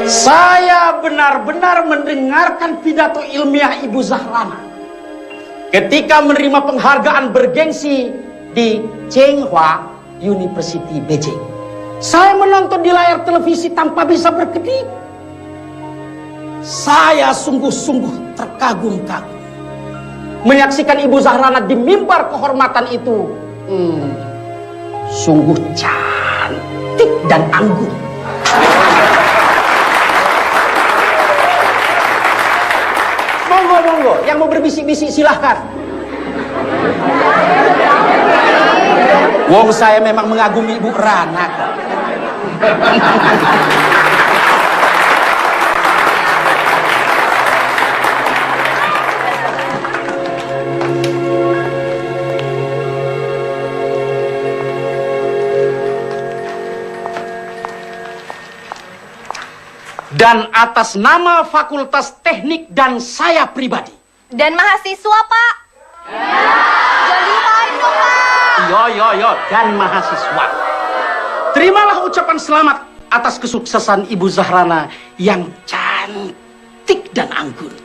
Saya benar-benar mendengarkan pidato ilmiah Ibu Zahrana ketika menerima penghargaan bergengsi di Tsinghua University Beijing. Saya menonton di layar televisi tanpa bisa berkedip. Saya sungguh-sungguh terkagum-kagum menyaksikan Ibu Zahrana di mimbar kehormatan itu. Sungguh cantik dan anggun. Monggo, yang mau berbisik-bisik silahkan. Wong saya memang mengagumi Ibu Rana kok. Dan atas nama Fakultas Teknik dan saya pribadi. Dan mahasiswa, Pak. Ya. Jadi lain dong, Pak. Yo, dan mahasiswa. Terimalah ucapan selamat atas kesuksesan Ibu Zahrana yang cantik dan anggun.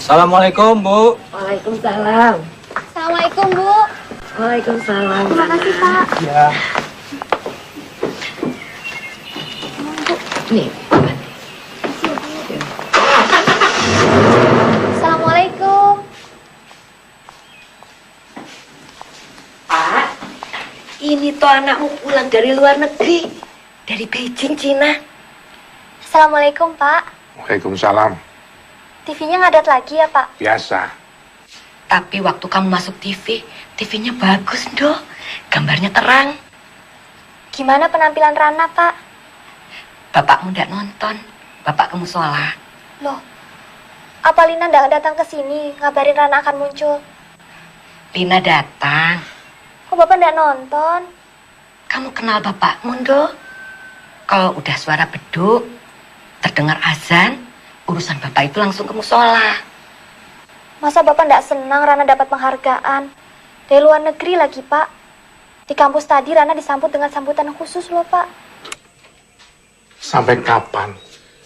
Assalamualaikum, Bu. Waalaikumsalam. Assalamualaikum, Bu. Waalaikumsalam. Terima kasih, Pak. Ya. Nih. Assalamualaikum. Pak, ini tuh anakmu pulang dari luar negeri. Dari Beijing, Cina. Assalamualaikum, Pak. Waalaikumsalam. TV-nya ngadat lagi ya, Pak? Biasa. Tapi waktu kamu masuk TV, TV-nya bagus, Dok. Gambarnya terang. Gimana penampilan Rana, Pak? Bapakmu ndak nonton. Bapak kamu sholat. Loh, apa Lina nggak datang ke sini ngabarin Rana akan muncul? Lina datang. Kok Bapak nggak nonton? Kamu kenal bapakmu, Dok? Kalau udah suara beduk, terdengar azan, urusan bapak itu langsung ke musola. Masa Bapak nggak senang Rana dapat penghargaan? Dari luar negeri lagi, Pak. Di kampus tadi Rana disambut dengan sambutan khusus loh, Pak. Sampai kapan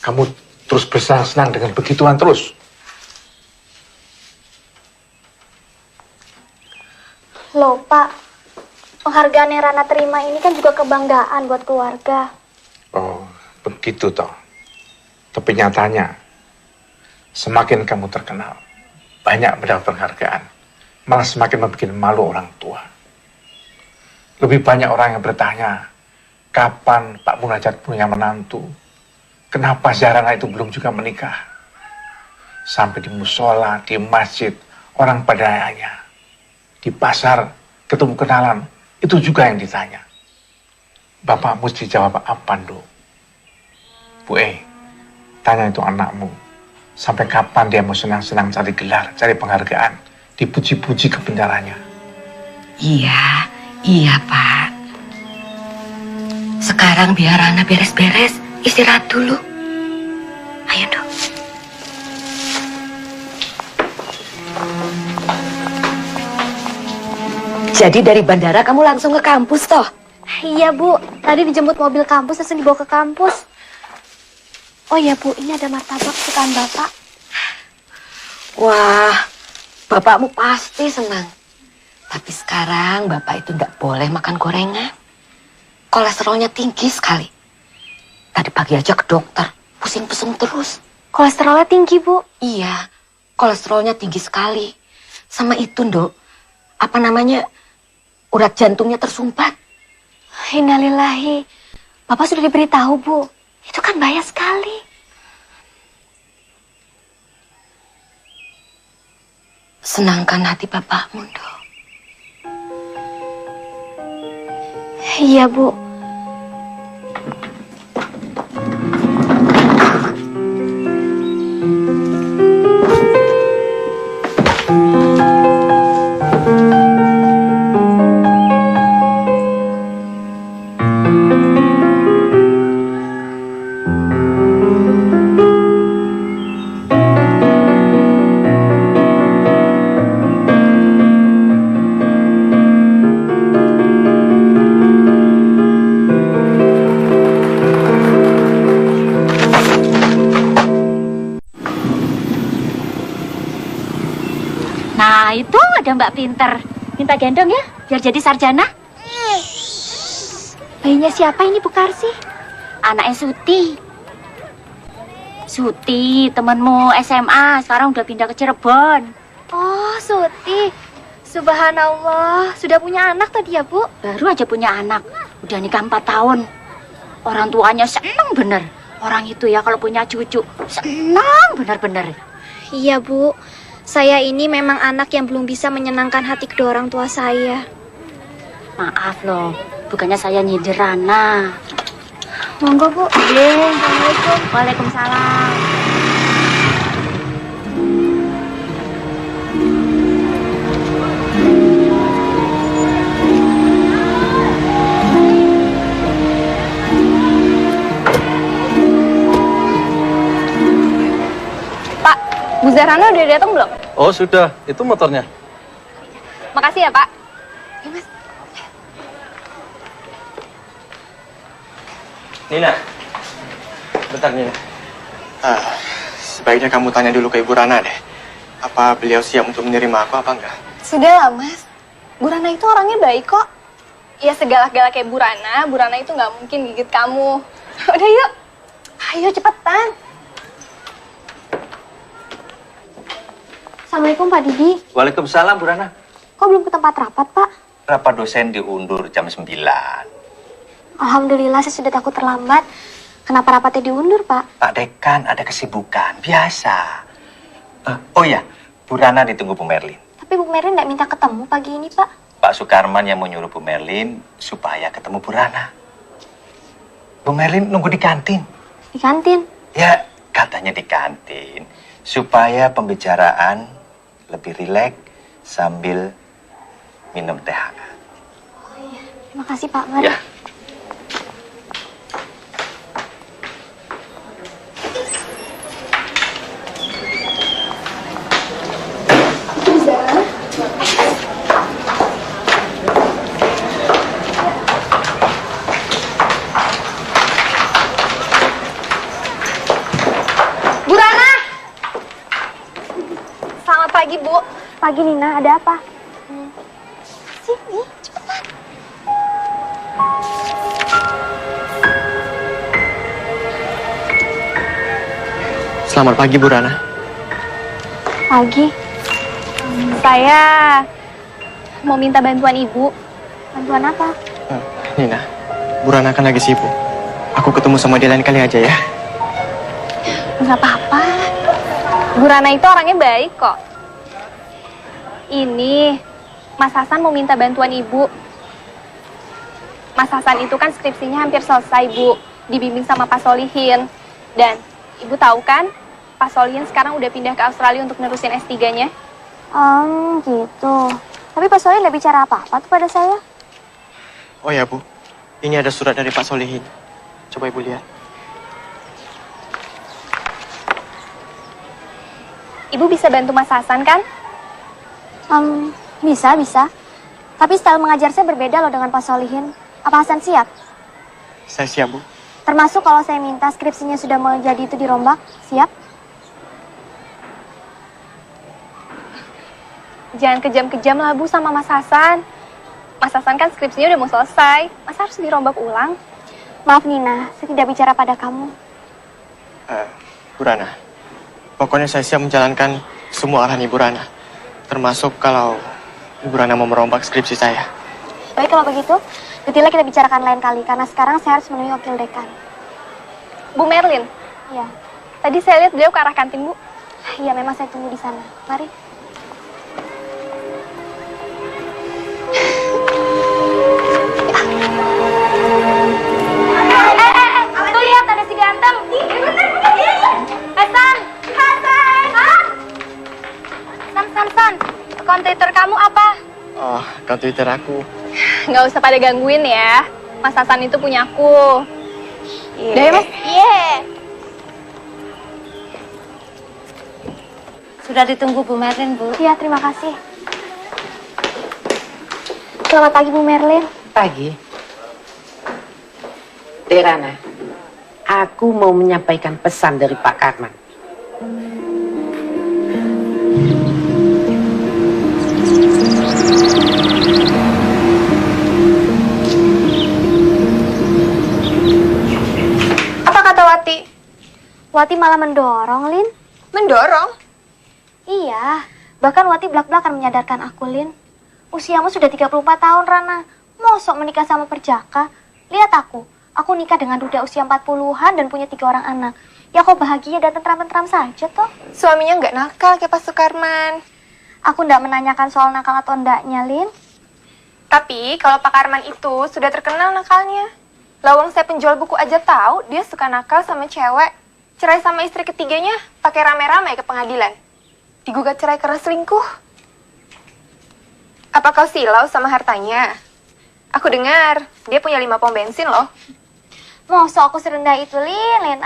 kamu terus bersenang-senang dengan begituan terus? Loh, Pak. Penghargaan yang Rana terima ini kan juga kebanggaan buat keluarga. Oh, begitu toh. Tapi nyatanya, semakin kamu terkenal, banyak mendapat penghargaan, malah semakin membuat malu orang tua. Lebih banyak orang yang bertanya, kapan Pak Munajat punya menantu? Kenapa Zahrana itu belum juga menikah? Sampai di musola, di masjid, orang pada nanya. Di pasar, ketemu kenalan, itu juga yang ditanya. Bapak mesti jawab apa, Nduk? Bu tanya itu anakmu. Sampai kapan dia mau senang-senang cari gelar, cari penghargaan, dipuji-puji kebenarannya? Iya, Pak. Sekarang biar Rana beres-beres, istirahat dulu. Ayo, Dok. Jadi dari bandara kamu langsung ke kampus, toh? Iya, Bu. Tadi dijemput mobil kampus, langsung dibawa ke kampus. Oh iya, Bu. Ini ada martabak kesukaan Bapak. Wah, bapakmu pasti senang. Tapi sekarang bapak itu tidak boleh makan gorengan. Kolesterolnya tinggi sekali. Tadi pagi aja ke dokter, pusing-pusing terus. Kolesterolnya tinggi, Bu. Iya, kolesterolnya tinggi sekali. Sama itu, Nduk, urat jantungnya tersumbat. Innalillahi. Bapak sudah diberitahu, Bu. Itu kan bahaya sekali. Senangkan hati bapakmu, Nduk. Iya, Bu. Nah, itu ada Mbak Pinter. Minta gendong ya, biar jadi sarjana. Bayinya siapa ini, Bu Karsi? Anaknya Suti. Suti, temenmu SMA, sekarang udah pindah ke Cirebon. Oh, Suti. Subhanallah, sudah punya anak tadi ya, Bu? Baru aja punya anak, udah nikah 4 tahun. Orang tuanya seneng bener. Orang itu ya kalau punya cucu, senang bener-bener. Iya, Bu. Saya ini memang anak yang belum bisa menyenangkan hati kedua orang tua saya. Maaf loh, bukannya saya nyindir Rana. Monggo, Bu. Assalamualaikum. Waalaikumsalam. Pak, Bu Zahrana udah datang belum? Oh sudah, itu motornya. Makasih ya, Pak. Ya, Mas. Nina, bentar Nina. Sebaiknya kamu tanya dulu ke Ibu Rana deh. Apa beliau siap untuk menerima aku apa enggak? Sudahlah, Mas. Bu Rana itu orangnya baik kok. Ya segalak-galak kayak Bu Rana itu nggak mungkin gigit kamu. Udah yuk. Ayo cepetan. Assalamualaikum Pak Didi. Waalaikumsalam, Bu Rana. Kok belum ke tempat rapat, Pak? Rapat dosen diundur jam 9. Alhamdulillah, saya sudah takut terlambat. Kenapa rapatnya diundur, Pak? Pak Dekan ada kesibukan, biasa. Oh ya, Bu Rana ditunggu Bu Merlin. Tapi Tapi Bu Merlin nggak minta ketemu pagi ini, Pak. Pak Sukarman yang menyuruh Bu Merlin supaya ketemu Bu Rana. Bu Merlin nunggu di kantin. Di kantin? Ya, katanya di kantin. Supaya pembicaraan lebih rileks sambil minum teh hangat. Terima kasih, Pak. Mari. Ya. Bu Rana! Selamat pagi, Bu. Pagi, Nina. Ada apa? Sini, cepetan. Selamat pagi, Bu Rana. Pagi. Saya mau minta bantuan Ibu. Bantuan apa? Nina, Bu Rana kan lagi sibuk. Aku ketemu sama dia lain kali aja ya. Nggak apa-apa. Bu Rana itu orangnya baik kok. Ini, Mas Hasan mau minta bantuan Ibu. Mas Hasan itu kan skripsinya hampir selesai, Bu. Dibimbing sama Pak Solihin. Dan Ibu tahu kan, Pak Solihin sekarang udah pindah ke Australia untuk nerusin S3-nya. Gitu. Tapi Pak Solihin nggak bicara apa-apa tuh pada saya. Oh ya, Bu. Ini ada surat dari Pak Solihin. Coba Ibu lihat. Ibu bisa bantu Mas Hasan kan? Bisa. Tapi style mengajar saya berbeda loh dengan Pak Solihin. Apa Hasan siap? Saya siap, Bu. Termasuk kalau saya minta skripsinya sudah mau jadi itu dirombak, siap? Jangan kejam-kejam lah Bu sama Mas Hasan. Mas Hasan kan skripsinya udah mau selesai. Masa harus dirombak ulang? Maaf Nina, saya tidak bicara pada kamu. Bu Rana, pokoknya saya siap menjalankan semua arahan Ibu Rana. Termasuk kalau Ibu Rana mau merombak skripsi saya. Baik kalau begitu, detailnya kita bicarakan lain kali. Karena sekarang saya harus menemui wakil dekan. Bu Merlin? Iya. Tadi saya lihat beliau ke arah kantin, Bu. Iya, memang saya tunggu di sana. Mari. Tuh lihat ada si ganteng. Hasan. San. Akun Twitter kamu apa? Oh, akun Twitter aku. Nggak usah pada gangguin ya. Mas Hasan itu punya aku. Udah ya, Mas? Iya. Sudah ditunggu Bu Merlin, Bu. Iya, terima kasih. Selamat pagi, Bu Merlin. Pagi. Rana, aku mau menyampaikan pesan dari Pak Karman. Apa kata Wati? Wati malah mendorong, Lin. Mendorong? Iya, bahkan Wati belak-belakan menyadarkan aku, Lin. Usiamu sudah 34 tahun, Rana. Mosok menikah sama perjaka? Lihat aku nikah dengan duda usia 40-an dan punya 3 orang anak. Ya kok bahagia dan tentram-tentram saja toh. Suaminya nggak nakal kayak Pak Sukarman. Aku nggak menanyakan soal nakal atau ndaknya, Lin. Tapi kalau Pak Karman itu sudah terkenal nakalnya. Lawang saya penjual buku aja tahu dia suka nakal sama cewek. Cerai sama istri ketiganya pakai rame-rame ke pengadilan. Digugat cerai karena selingkuh. Apa kau silau sama hartanya? Aku dengar dia punya 5 pom bensin loh. Masa aku serendah itu, Lin?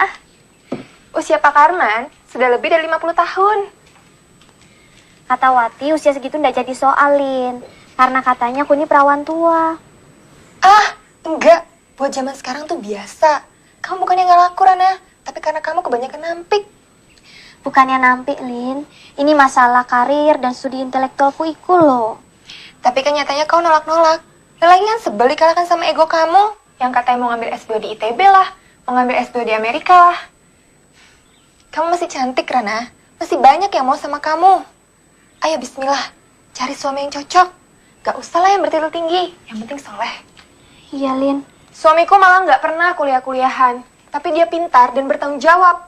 Usia Pak Karman sudah lebih dari 50 tahun. Kata Wati, usia segitu ndak jadi soal, Lin. Karena katanya aku ini perawan tua. Enggak. Buat zaman sekarang tuh biasa. Kamu bukannya nggak laku, Rana. Tapi karena kamu kebanyakan nampik. Bukannya nampik, Lin. Ini masalah karir dan studi intelektualku iku loh. Tapi kan nyatanya kau nolak-nolak. Lagi kan sebel dikalahkan sama ego kamu. Yang katanya mau ngambil S2 di ITB lah. Mau ngambil S2 di Amerika lah. Kamu masih cantik, Rana. Masih banyak yang mau sama kamu. Ayo bismillah. Cari suami yang cocok. Gak usah lah yang bertitel tinggi. Yang penting soleh. Iya, Lin. Suamiku malah gak pernah kuliah-kuliahan. Tapi dia pintar dan bertanggung jawab.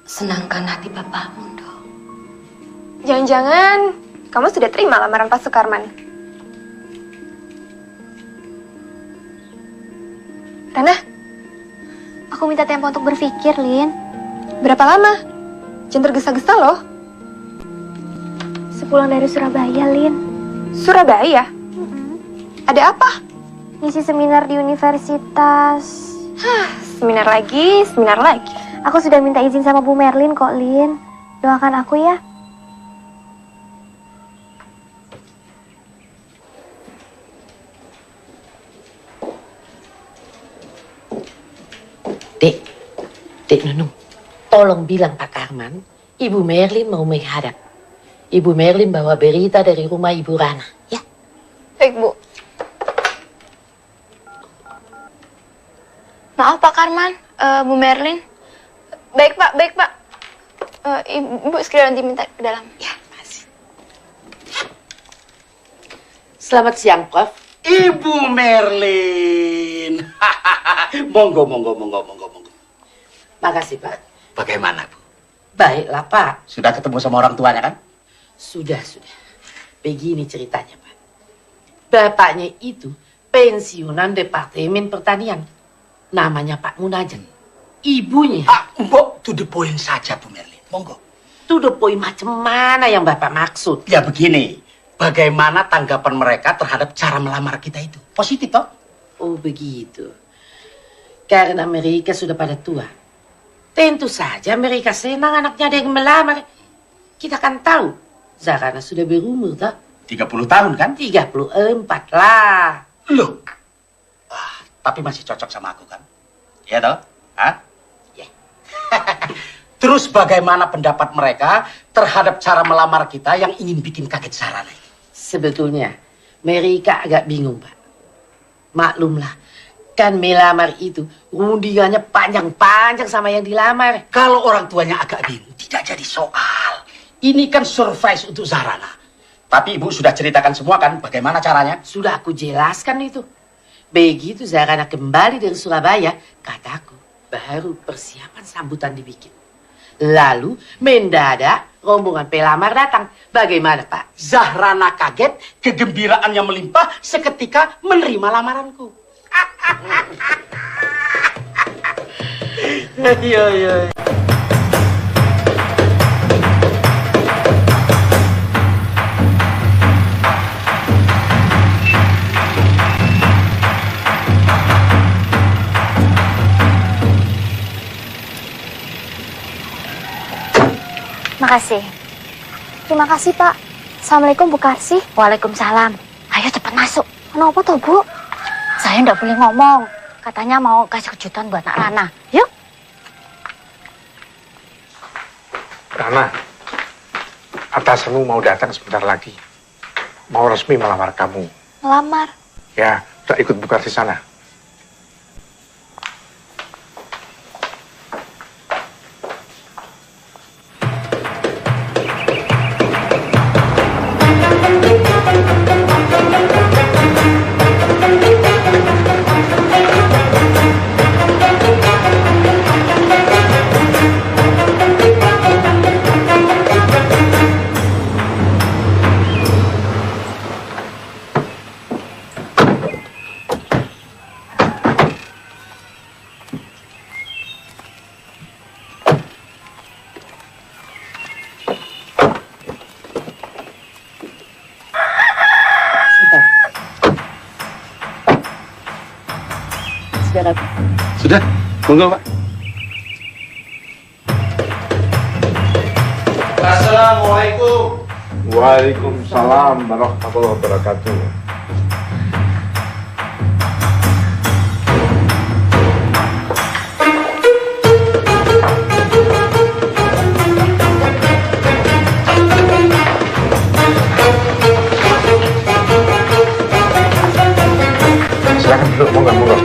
Senangkan hati bapakmu, dong. Jangan-jangan kamu sudah terima lamaran Pak Sukarman? Rana, aku minta tempo untuk berpikir, Lin. Berapa lama? Jangan tergesa-gesa loh. Sepulang dari Surabaya, Lin. Surabaya? Ada apa? Ngisi seminar di universitas. Seminar lagi, seminar lagi. Aku sudah minta izin sama Bu Merlin kok, Lin. Doakan aku ya. Dek Nunung, tolong bilang Pak Karman, Ibu Merlin mau menghadap. Ibu Merlin bawa berita dari rumah Ibu Rana, ya? Baik, Bu. Maaf, Pak Karman, Bu Merlin. Baik, Pak, baik, Pak. Ibu segera nanti minta ke dalam. Ya, makasih. Selamat siang, Prof. Ibu Merlin. Monggo. Makasih, Pak. Bagaimana, Bu? Baiklah, Pak. Sudah ketemu sama orang tuanya kan? Sudah. Begini ceritanya, Pak. Bapaknya itu pensiunan Departemen Pertanian. Namanya Pak Munajan. Ibunya... Mbok, to the point saja, Bu Merlin. Monggo. To the point macam mana yang Bapak maksud? Ya begini, bagaimana tanggapan mereka terhadap cara melamar kita itu? Positif, toh? Oh, begitu. Karena mereka sudah pada tua. Tentu saja mereka senang anaknya ada yang melamar. Kita kan tahu, Zarana sudah berumur, toh? 30 tahun, kan? 34 lah. Loh. Tapi masih cocok sama aku, kan? Iya, toh? Hah? Ya. Terus bagaimana pendapat mereka terhadap cara melamar kita yang ingin bikin kaget Zarana? Sebetulnya, mereka agak bingung, Pak. Maklumlah. Kan melamar itu rundingannya panjang-panjang sama yang dilamar. Kalau orang tuanya agak bingung, tidak jadi soal. Ini kan surprise untuk Zarana. Tapi Ibu sudah ceritakan semua kan bagaimana caranya? Sudah aku jelaskan itu. Begitu Zarana kembali dari Surabaya, kataku, baru persiapan sambutan dibikin. Lalu mendadak rombongan pelamar datang. Bagaimana, Pak? Zahrana kaget, kegembiraannya melimpah seketika menerima lamaranku. Iya. Makasih. Terima kasih, Pak. Assalamualaikum, Bu Karsi. Waalaikumsalam. Ayo cepat masuk. Kenapa toh, Bu? Saya nggak boleh ngomong. Katanya mau kasih kejutan buat Nak Rana. Yuk. Rana, atasanmu mau datang sebentar lagi. Mau resmi melamar kamu. Melamar? Ya, udah ikut buka di sana. Sudah, monggo, Pak. Assalamualaikum. Waalaikumsalam warahmatullahi wabarakatuh. Silakan duduk, monggo.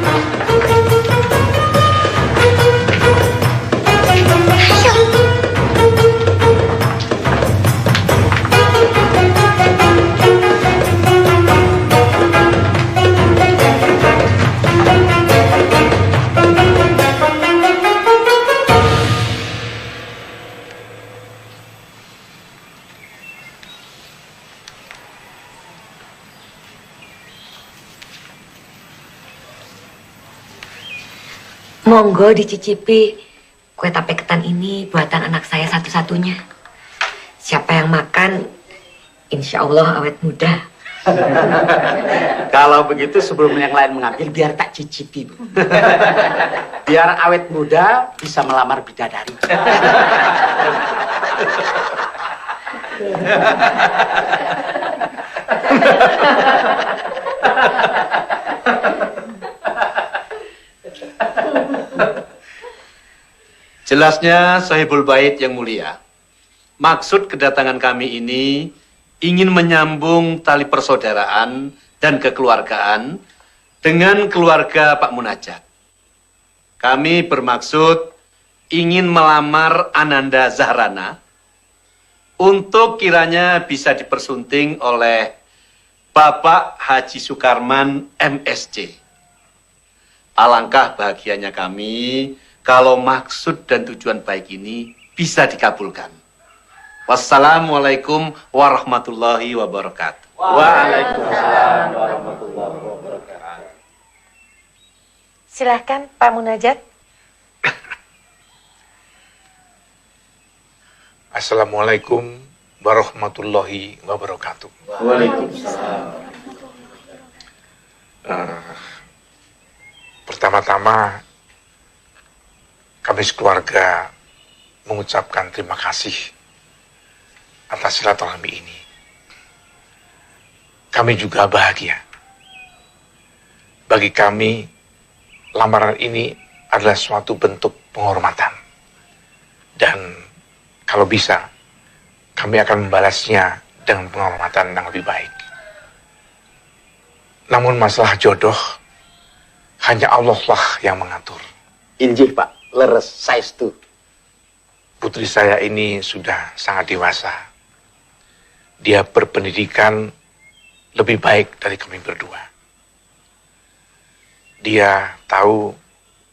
Monggo dicicipi kue tape ketan ini buatan anak saya satu-satunya. Siapa yang makan, insya Allah awet muda. Kalau begitu sebelum yang lain mengambil, biar tak cicipi, Bu. Biar awet muda bisa melamar bidadari. Jelasnya Sahibul Bait yang mulia, maksud kedatangan kami ini ingin menyambung tali persaudaraan dan kekeluargaan dengan keluarga Pak Munajat. Kami bermaksud ingin melamar Ananda Zahrana untuk kiranya bisa dipersunting oleh Bapak Haji Sukarman MSc. Alangkah bahagianya kami kalau maksud dan tujuan baik ini bisa dikabulkan. Wassalamualaikum warahmatullahi wabarakatuh. Waalaikumsalam warahmatullahi wabarakatuh. Silahkan Pak Munajat. Assalamualaikum warahmatullahi wabarakatuh. Waalaikumsalam. Pertama-tama, kami sekeluarga mengucapkan terima kasih atas silaturahmi ini. Kami juga bahagia. Bagi kami, lamaran ini adalah suatu bentuk penghormatan. Dan kalau bisa, kami akan membalasnya dengan penghormatan yang lebih baik. Namun masalah jodoh, hanya Allah lah yang mengatur. Injih, Pak. Leres, saestu. Putri saya ini sudah sangat dewasa. Dia berpendidikan lebih baik dari kami berdua. Dia tahu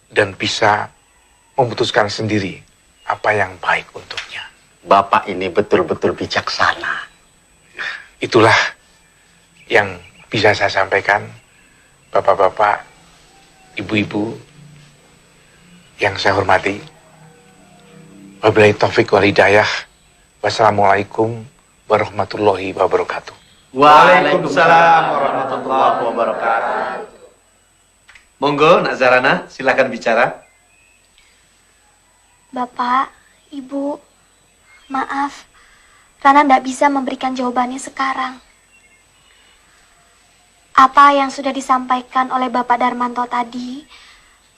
dan bisa memutuskan sendiri apa yang baik untuknya. Bapak ini betul-betul bijaksana. Itulah yang bisa saya sampaikan, bapak-bapak, ibu-ibu yang saya hormati. Wabillahi taufik wal hidayah. Wassalamualaikum warahmatullahi wabarakatuh. Waalaikumsalam warahmatullahi wabarakatuh. Monggo, Nak Zahrana, silakan bicara. Bapak, Ibu, maaf. Rana tidak bisa memberikan jawabannya sekarang. Apa yang sudah disampaikan oleh Bapak Darmanto tadi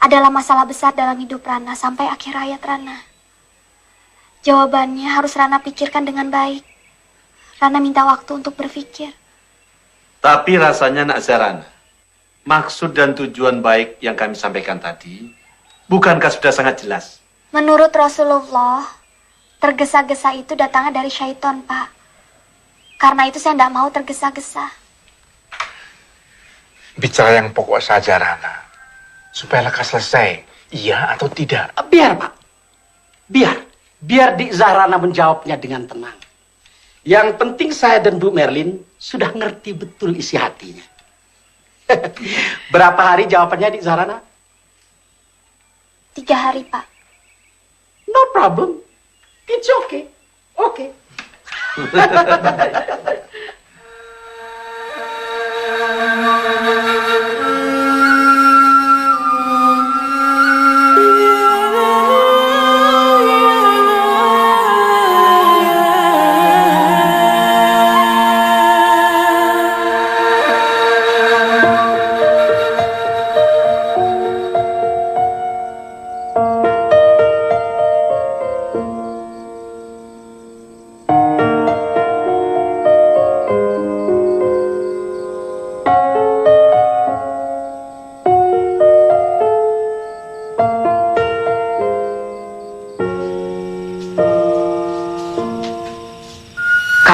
adalah masalah besar dalam hidup Rana sampai akhir hayat Rana. Jawabannya harus Rana pikirkan dengan baik. Rana minta waktu untuk berpikir. Tapi rasanya Nak Zahrana, maksud dan tujuan baik yang kami sampaikan tadi, bukankah sudah sangat jelas? Menurut Rasulullah, tergesa-gesa itu datangnya dari syaitan, Pak. Karena itu saya tidak mau tergesa-gesa. Bicara yang pokok saja, Rana. Supaya lekas selesai. Iya atau tidak? Biar, Pak. Biar Dik Zahrana menjawabnya dengan tenang. Yang penting saya dan Bu Merlin sudah ngerti betul isi hatinya. Berapa hari jawabannya, Dik Zahrana? 3 hari, Pak. No problem. It's okay. Okay.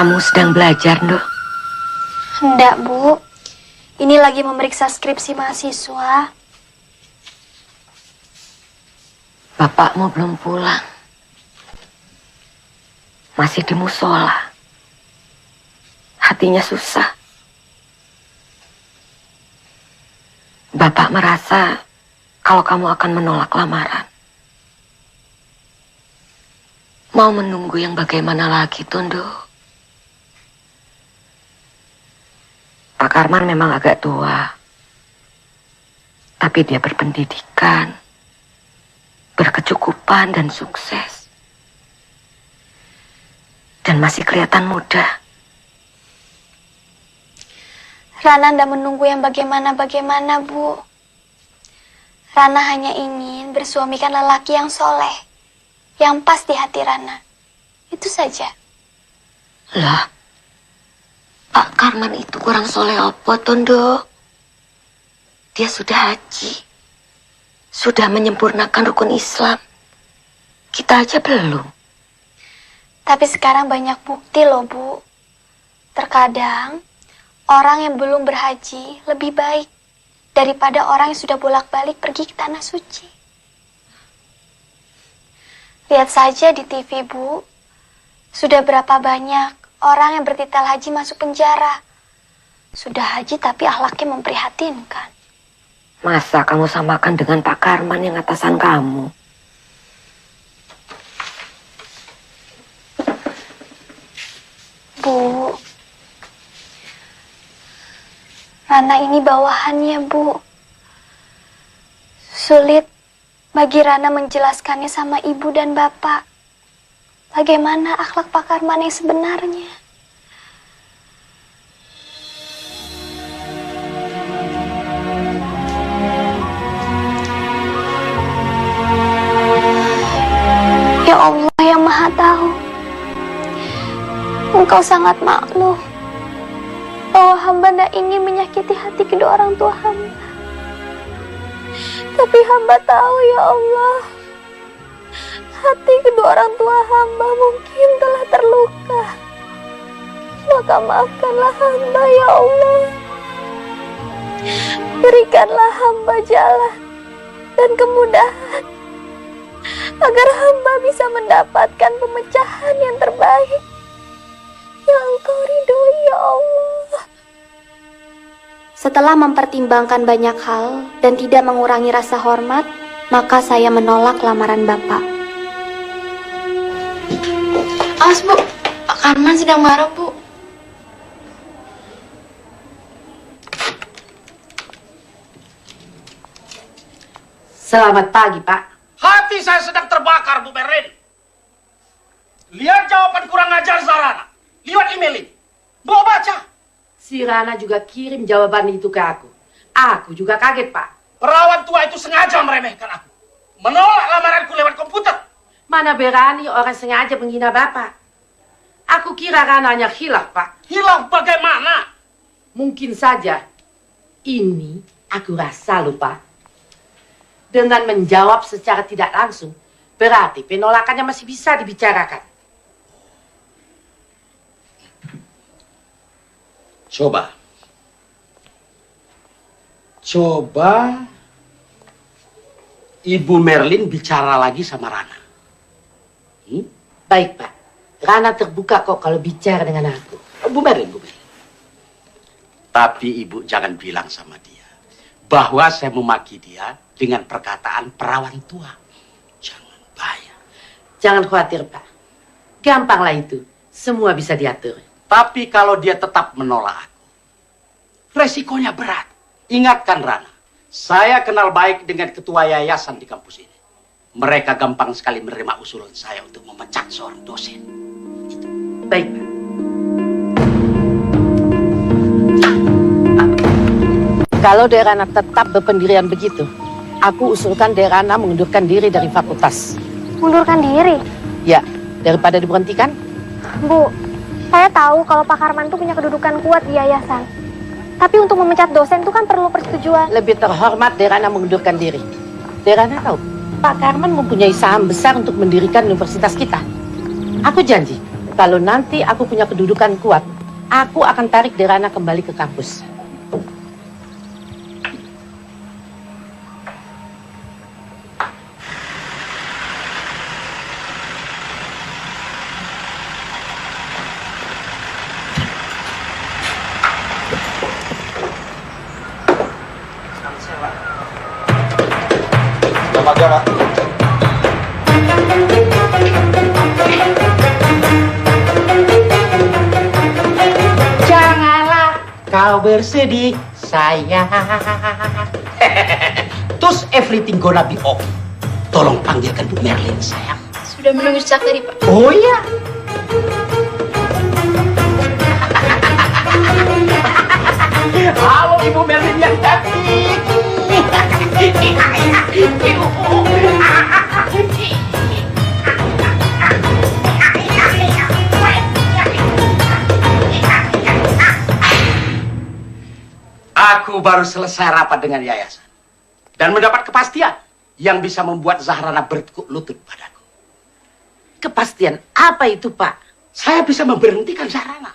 Kamu sedang belajar, Ndoh? Hendak, Bu. Ini lagi memeriksa skripsi mahasiswa. Bapakmu belum pulang. Masih di musola. Hatinya susah. Bapak merasa kalau kamu akan menolak lamaran. Mau menunggu yang bagaimana lagi, Tondo? Pak Karman memang agak tua, tapi dia berpendidikan, berkecukupan dan sukses. Dan masih kelihatan muda. Rana ndak menunggu yang bagaimana-bagaimana, Bu. Rana hanya ingin bersuamikan lelaki yang soleh, yang pas di hati Rana. Itu saja. Lah, Pak Karman itu kurang soleh apa, Tondo? Dia sudah haji. Sudah menyempurnakan rukun Islam. Kita aja belum. Tapi sekarang banyak bukti loh, Bu. Terkadang, orang yang belum berhaji lebih baik daripada orang yang sudah bolak-balik pergi ke tanah suci. Lihat saja di TV, Bu. Sudah berapa banyak orang yang bertitel haji masuk penjara. Sudah haji tapi akhlaknya memprihatinkan. Masa kamu samakan dengan Pak Karman yang atasan kamu? Bu, Rana ini bawahannya, Bu. Sulit bagi Rana menjelaskannya sama ibu dan bapak. Bagaimana akhlak Pak Karman yang sebenarnya. Ya Allah yang Maha Tahu, Engkau sangat maklum bahwa hamba tidak ingin menyakiti hati kedua orang tua hamba. Tapi hamba tahu, ya Allah, hati kedua orang tua hamba mungkin telah terluka. Maka maafkanlah hamba, ya Allah. Berikanlah hamba jalan dan kemudahan agar hamba bisa mendapatkan pemecahan yang terbaik yang Engkau ridhoi, ya Allah. Setelah mempertimbangkan banyak hal dan tidak mengurangi rasa hormat, maka saya menolak lamaran Bapak. Awas, Bu. Pak Karman sedang marah, Bu. Selamat pagi, Pak. Hati saya sedang terbakar, Bu Merlin. Lihat jawaban kurang ajar Zarana. Lihat email ini. Bawa baca. Si Rana juga kirim jawaban itu ke aku. Aku juga kaget, Pak. Perawan tua itu sengaja meremehkan aku. Menolak lamaranku lewat komputer. Mana berani orang sengaja menghina Bapak. Aku kira Rana hanya hilaf, Pak. Hilaf bagaimana? Mungkin saja ini aku rasa lupa. Dengan menjawab secara tidak langsung, berarti penolakannya masih bisa dibicarakan. Coba Ibu Merlin bicara lagi sama Rana. Baik, Pak. Rana terbuka kok kalau bicara dengan aku. Bu Merlin. Tapi Ibu jangan bilang sama dia bahwa saya memaki dia dengan perkataan perawan tua. Jangan, bahaya. Jangan khawatir, Pak. Gampanglah itu. Semua bisa diatur. Tapi kalau dia tetap menolak aku, resikonya berat. Ingatkan Rana, saya kenal baik dengan ketua yayasan di kampus ini. Mereka gampang sekali menerima usulan saya untuk memecat seorang dosen. Baik, Pak. Kalau Derana tetap berpendirian begitu, aku usulkan Derana mengundurkan diri dari fakultas. Mundurkan diri? Ya, daripada diberhentikan. Bu, saya tahu kalau Pak Karman itu punya kedudukan kuat di yayasan. Tapi untuk memecat dosen itu kan perlu persetujuan. Lebih terhormat Derana mengundurkan diri. Derana tahu, Pak Karman mempunyai saham besar untuk mendirikan universitas kita. Aku janji, kalau nanti aku punya kedudukan kuat, aku akan tarik Derana kembali ke kampus. Ya, Pak. Janganlah kau bersedih, sayang. Terus everything gonna be okay. Tolong panggilkan Bu Merlin, sayang. Sudah menunggu sejak tadi, Pak. Oh iya. Halo Ibu Merlin yang cantik. Aku baru selesai rapat dengan yayasan dan mendapat kepastian yang bisa membuat Zahrana bertekuk lutut padaku. Kepastian apa itu, Pak? Saya bisa memberhentikan Zahrana.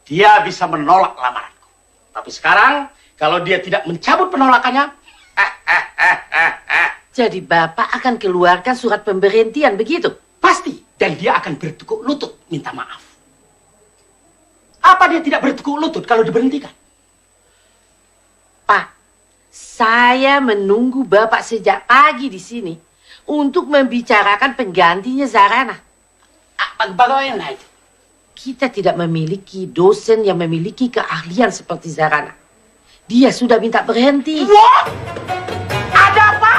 Dia bisa menolak lamaranku. Tapi sekarang, kalau dia tidak mencabut penolakannya, Jadi Bapak akan keluarkan surat pemberhentian begitu? pasti. Dan dia akan bertekuk lutut minta maaf. Apa dia tidak bertekuk lutut kalau diberhentikan? Pak, saya menunggu Bapak sejak pagi di sini untuk membicarakan penggantinya Zahrana. Bagaimana itu? Kita tidak memiliki dosen yang memiliki keahlian seperti Zahrana. Dia sudah minta berhenti. Wah! Ada apa?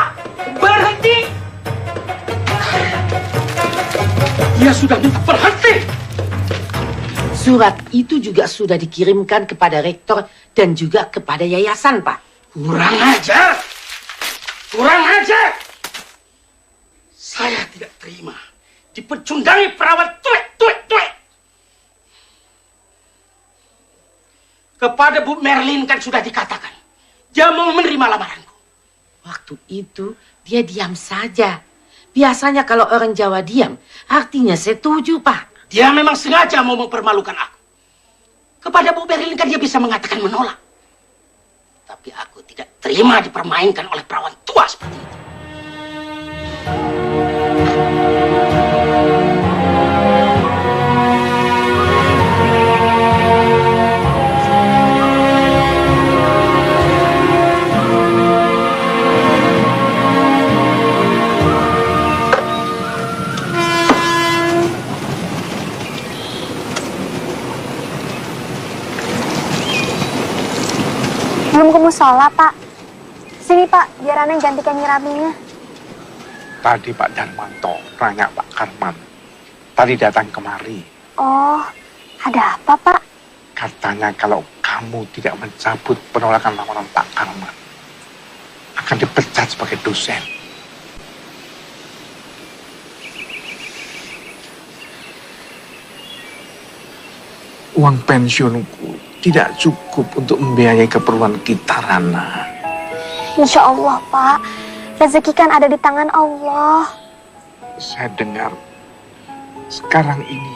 Berhenti! Dia sudah minta berhenti! Surat itu juga sudah dikirimkan kepada rektor dan juga kepada yayasan, Pak. Kurang ajar! Kurang ajar! Saya tidak terima dipecundangi perawat tuek. Kepada Bu Merlin kan sudah dikatakan dia mau menerima lamaranku. Waktu itu dia diam saja. Biasanya kalau orang Jawa diam, artinya setuju, Pak. Dia memang sengaja mau mempermalukan aku. Kepada Bu Merlin kan dia bisa mengatakan menolak. Tapi aku tidak terima dipermainkan oleh perawan tua seperti itu. Belum ke musola, Pak. Sini, Pak, biar Ana yang gantikan nyirabinya. Tadi Pak Darmanto nanya Pak Karman. Tadi datang kemari. Oh, ada apa, Pak? Katanya kalau kamu tidak mencabut penolakan lamaran Pak Karman, akan dipecat sebagai dosen. Uang pensiunku tidak cukup untuk membiayai keperluan kita, Rana. Insya Allah, Pak. Rezeki kan ada di tangan Allah. Saya dengar sekarang ini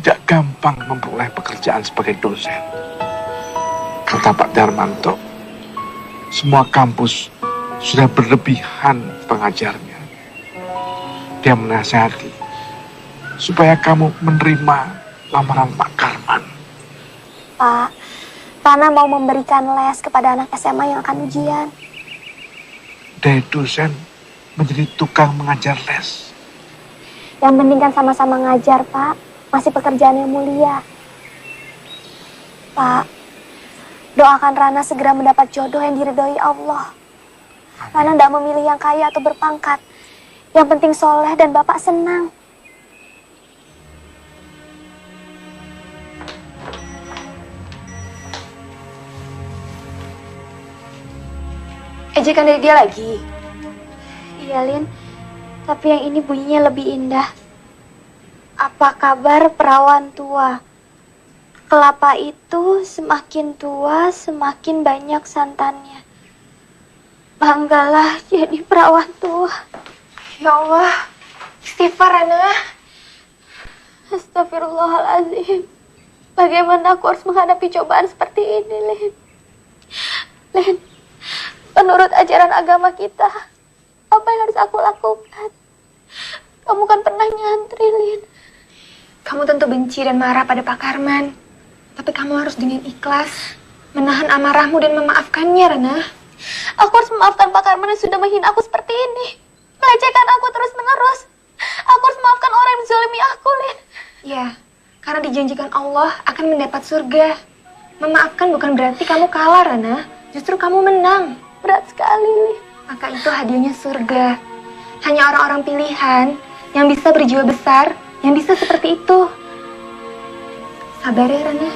tidak gampang memperoleh pekerjaan sebagai dosen. Kata Pak Darmanto, semua kampus sudah berlebihan pengajarnya. Dia menasihati supaya kamu menerima lamaran Pak Karman. Pak, Rana mau memberikan les kepada anak SMA yang akan ujian. Dari dosen menjadi tukang mengajar les. Yang penting kan sama-sama ngajar, Pak. Masih pekerjaan yang mulia. Pak, doakan Rana segera mendapat jodoh yang diridhoi Allah. Rana tidak memilih yang kaya atau berpangkat. Yang penting soleh dan Bapak senang. Ejekan dari dia lagi? Iya, Lin. Tapi yang ini bunyinya lebih indah. Apa kabar perawan tua? Kelapa itu semakin tua, semakin banyak santannya. Banggalah jadi perawan tua. Ya Allah, istighfar, Ana. Astagfirullahaladzim. Bagaimana aku harus menghadapi cobaan seperti ini, Lin? Lin, menurut ajaran agama kita, apa yang harus aku lakukan? Kamu kan pernah nyantri, Lin. Kamu tentu benci dan marah pada Pak Karman. Tapi kamu harus dengan ikhlas menahan amarahmu dan memaafkannya, Rana. Aku harus memaafkan Pak Karman yang sudah menghina aku seperti ini. Melecehkan aku terus-menerus. Aku harus memaafkan orang yang menzalimi aku, Lin. Ya, karena dijanjikan Allah akan mendapat surga. Memaafkan bukan berarti kamu kalah, Rana. Justru kamu menang. Berat sekali, Lin. Maka itu hadiahnya surga. Hanya orang-orang pilihan yang bisa berjiwa besar, yang bisa seperti itu. Sabar ya, Rana.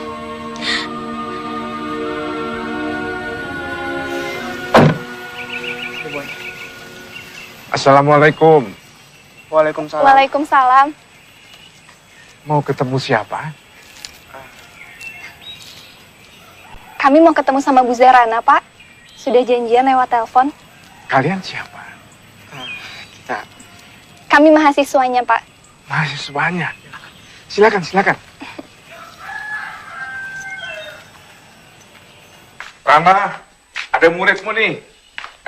Assalamualaikum. Waalaikumsalam. Waalaikumsalam. Mau ketemu siapa? Kami mau ketemu sama Bu Zarana, Pak. Sudah janjian lewat telepon. Kalian siapa? Kita Kami mahasiswanya, Pak. Mahasiswanya. Silakan, silakan. Rana, ada muridmu nih.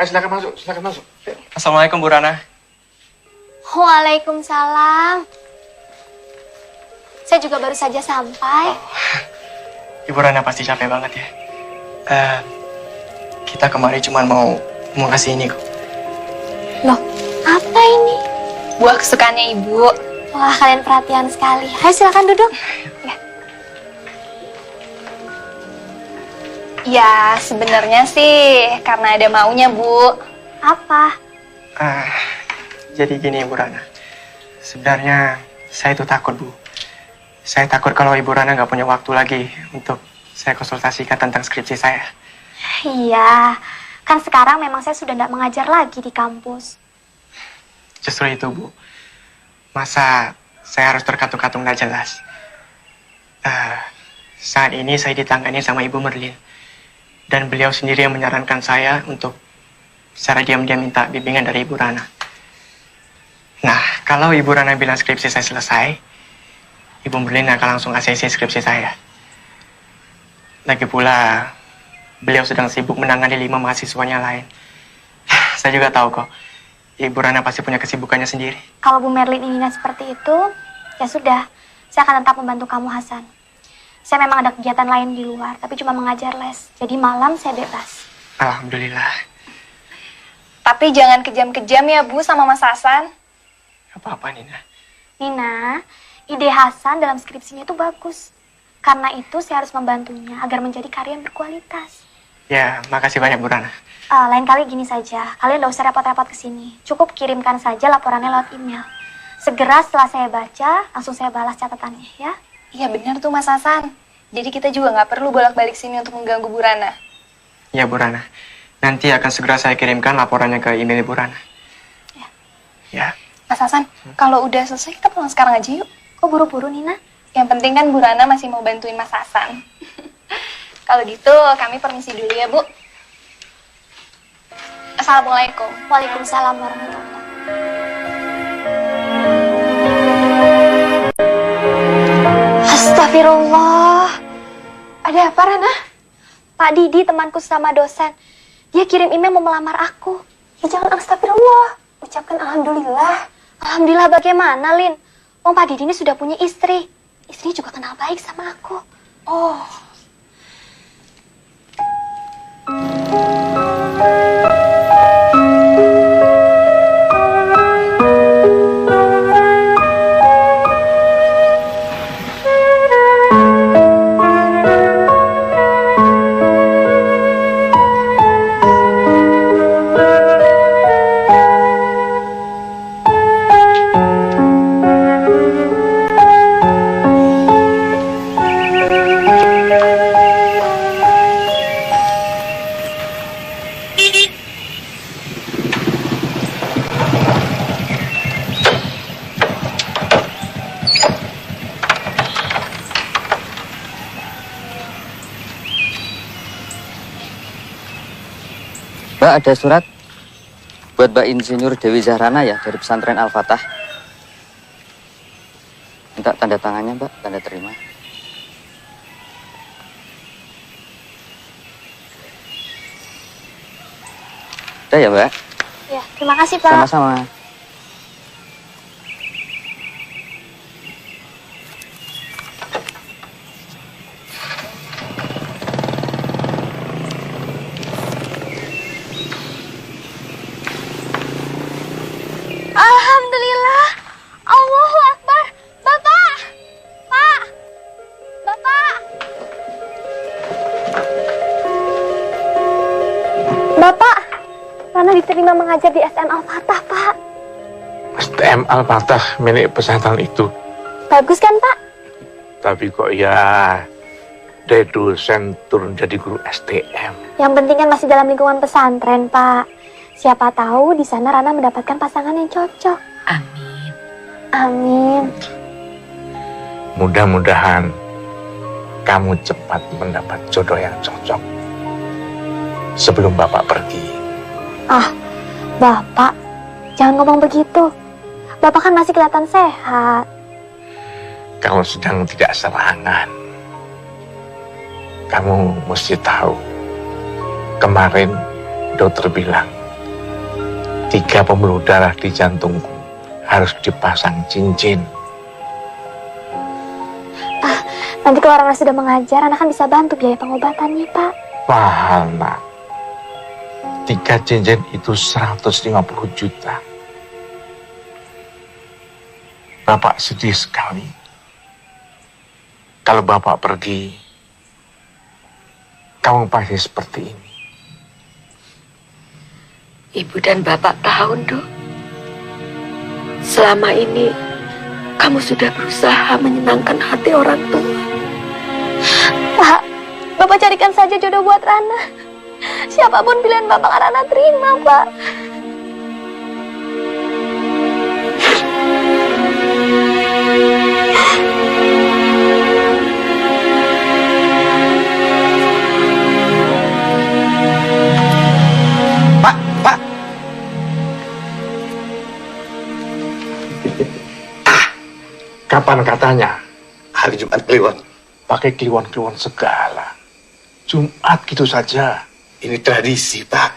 Silakan masuk, silakan masuk. Assalamualaikum Bu Rana. Waalaikumsalam. Saya juga baru saja sampai. Ibu Rana pasti capek banget ya. Kita kemari cuma mau kasih ini kok. Loh, apa ini? Buah kesukaannya Ibu. Wah, kalian perhatian sekali. Ayo silakan duduk. Ya. Ya, sebenarnya sih karena ada maunya, Bu. Apa? Jadi gini Ibu Rana. Sebenarnya saya itu takut, Bu. Saya takut kalau Ibu Rana nggak punya waktu lagi untuk saya konsultasikan tentang skripsi saya. Iya, kan sekarang memang saya sudah tidak mengajar lagi di kampus. Justru itu, Bu. Masa saya harus terkatung-katung nggak jelas. Saat ini saya ditangani sama Ibu Merlin. Dan beliau sendiri yang menyarankan saya untuk secara diam-diam minta bimbingan dari Ibu Rana. Nah, kalau Ibu Rana bilang skripsi saya selesai, Ibu Merlin akan langsung ACC skripsi saya. Lagi pula, beliau sedang sibuk menangani 5 mahasiswanya lain. Saya juga tahu kok, Ibu Rana pasti punya kesibukannya sendiri. Kalau Bu Merlin inginnya seperti itu, ya sudah, saya akan tetap membantu kamu, Hasan. Saya memang ada kegiatan lain di luar, tapi cuma mengajar les. Jadi malam saya bebas. Alhamdulillah. Tapi jangan kejam-kejam ya, Bu, sama Mas Hasan. Apa-apa, Nina? Nina, ide Hasan dalam skripsinya itu bagus. Karena itu saya harus membantunya agar menjadi karya yang berkualitas. Ya, makasih banyak, Bu Rana. Lain kali gini saja, kalian nggak usah repot-repot ke sini. Cukup kirimkan saja laporannya lewat email. Segera setelah saya baca, langsung saya balas catatannya, ya. Iya benar tuh Mas Hasan. Jadi kita juga nggak perlu bolak-balik sini untuk mengganggu Bu Rana. Ya, Bu Rana. Nanti akan segera saya kirimkan laporannya ke email Bu Rana. Ya. Ya. Mas Hasan, kalau udah selesai kita pulang sekarang aja yuk. Kok buru-buru, Nina? Yang penting kan Bu Rana masih mau bantuin Mas Hasan. Kalau gitu kami permisi dulu ya, Bu. Assalamualaikum. Waalaikumsalam warahmatullahi wabarakatuh. Astagfirullah. Ada apa, Rana? Pak Didi, temanku sama dosen. Dia kirim email mau melamar aku. Ya jangan astagfirullah. Ucapkan alhamdulillah. Alhamdulillah bagaimana, Lin? Om Pak Didi ini sudah punya istri. Istrinya juga kenal baik sama aku. Oh. Mbak, ada surat buat Mbak Insinyur Dewi Zahrana ya dari pesantren Al-Fatah. Minta tanda tangannya, Mbak, tanda terima. Udah ya, Mbak? Ya, terima kasih, Pak. Sama-sama. Rana diterima mengajar di STM Al-Fatah, Pak. STM Al-Fatah milik pesantren itu. Bagus kan, Pak? Tapi kok ya dari dosen turun jadi guru STM. Yang penting kan masih dalam lingkungan pesantren, Pak. Siapa tahu di sana Rana mendapatkan pasangan yang cocok. Amin. Amin. Mudah-mudahan kamu cepat mendapat jodoh yang cocok sebelum Bapak pergi. Ah, Bapak, jangan ngomong begitu. Bapak kan masih kelihatan sehat. Kalau sedang tidak serangan, kamu mesti tahu. Kemarin dokter bilang 3 pembuluh darah di jantungku harus dipasang cincin. Nanti kalau Rana sudah mengajar, Rana kan bisa bantu biaya pengobatannya, Pak. Mahal, nak. 3 cincin itu 150 juta. Bapak sedih sekali. Kalau Bapak pergi, kamu pasti seperti ini. Ibu dan Bapak tahu, Dok. Selama ini kamu sudah berusaha menyenangkan hati orang tua. Pak, Bapak carikan saja jodoh buat Rana. Siapapun pilihan Bapak, Rana terima, Pak. Pak. Kapan katanya? Hari Jumat Kliwon. Pakai kliwon-kliwon segala. Jumat gitu saja. Ini tradisi, Pak.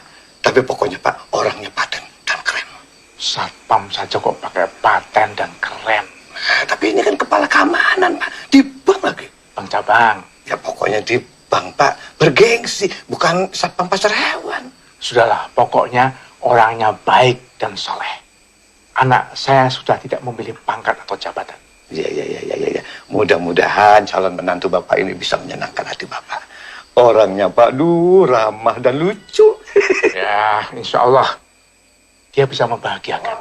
Tapi pokoknya, Pak, orangnya paten dan keren. Satpam saja kok pakai paten dan keren. Nah, tapi ini kan kepala keamanan, Pak. Di bank lagi. Bang Cabang. Ya pokoknya di bank, Pak. Bergengsi, bukan satpam pasar hewan. Sudahlah, pokoknya orangnya baik dan soleh. Anak saya sudah tidak memilih pangkat atau jabatan. Ya. Mudah-mudahan calon menantu Bapak ini bisa menyenangkan hati Bapak. Orangnya Pak ramah dan lucu. Ya, insya Allah dia bisa membahagiakan.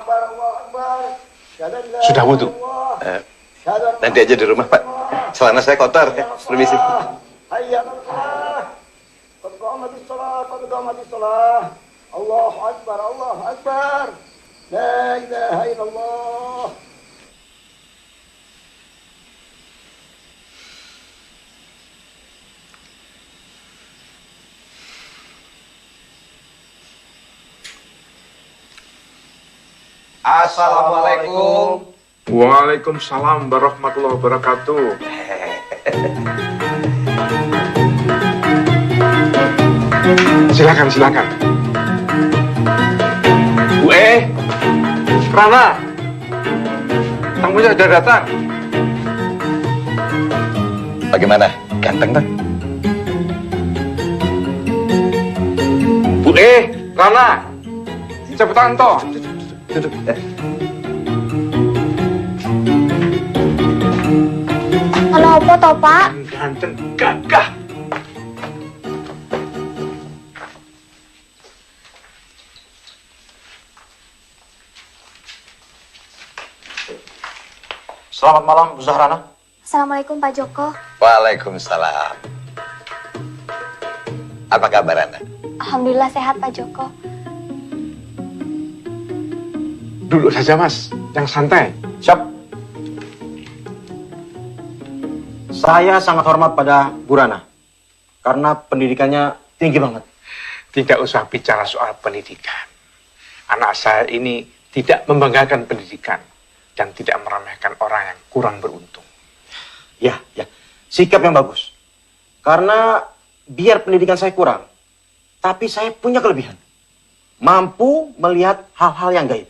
Sudah wudhu? Nanti aja di rumah, Pak. Celana saya kotor. Ya. Permisi. Allahu Akbar, Allahu Akbar. La ilaha illallah. Assalamualaikum. Waalaikumsalam warahmatullahi wabarakatuh. Silakan. Bu Rana, tamunya sudah datang. Bagaimana? Ganteng, Pak? Bu Rana, cepetan toh. Duduk. Halo, apa toh, Pak? Ganteng, gagah. Selamat malam, Bu Zahrana. Assalamualaikum, Pak Joko. Waalaikumsalam. Apa kabar Anda? Alhamdulillah sehat, Pak Joko. Duduk saja, Mas. Yang santai. Siap. Saya sangat hormat pada Bu Rana. Karena pendidikannya tinggi banget. Tidak usah bicara soal pendidikan. Anak saya ini tidak membanggakan pendidikan dan tidak meremehkan orang yang kurang beruntung. Ya. Sikap yang bagus. Karena biar pendidikan saya kurang, tapi saya punya kelebihan. Mampu melihat hal-hal yang gaib.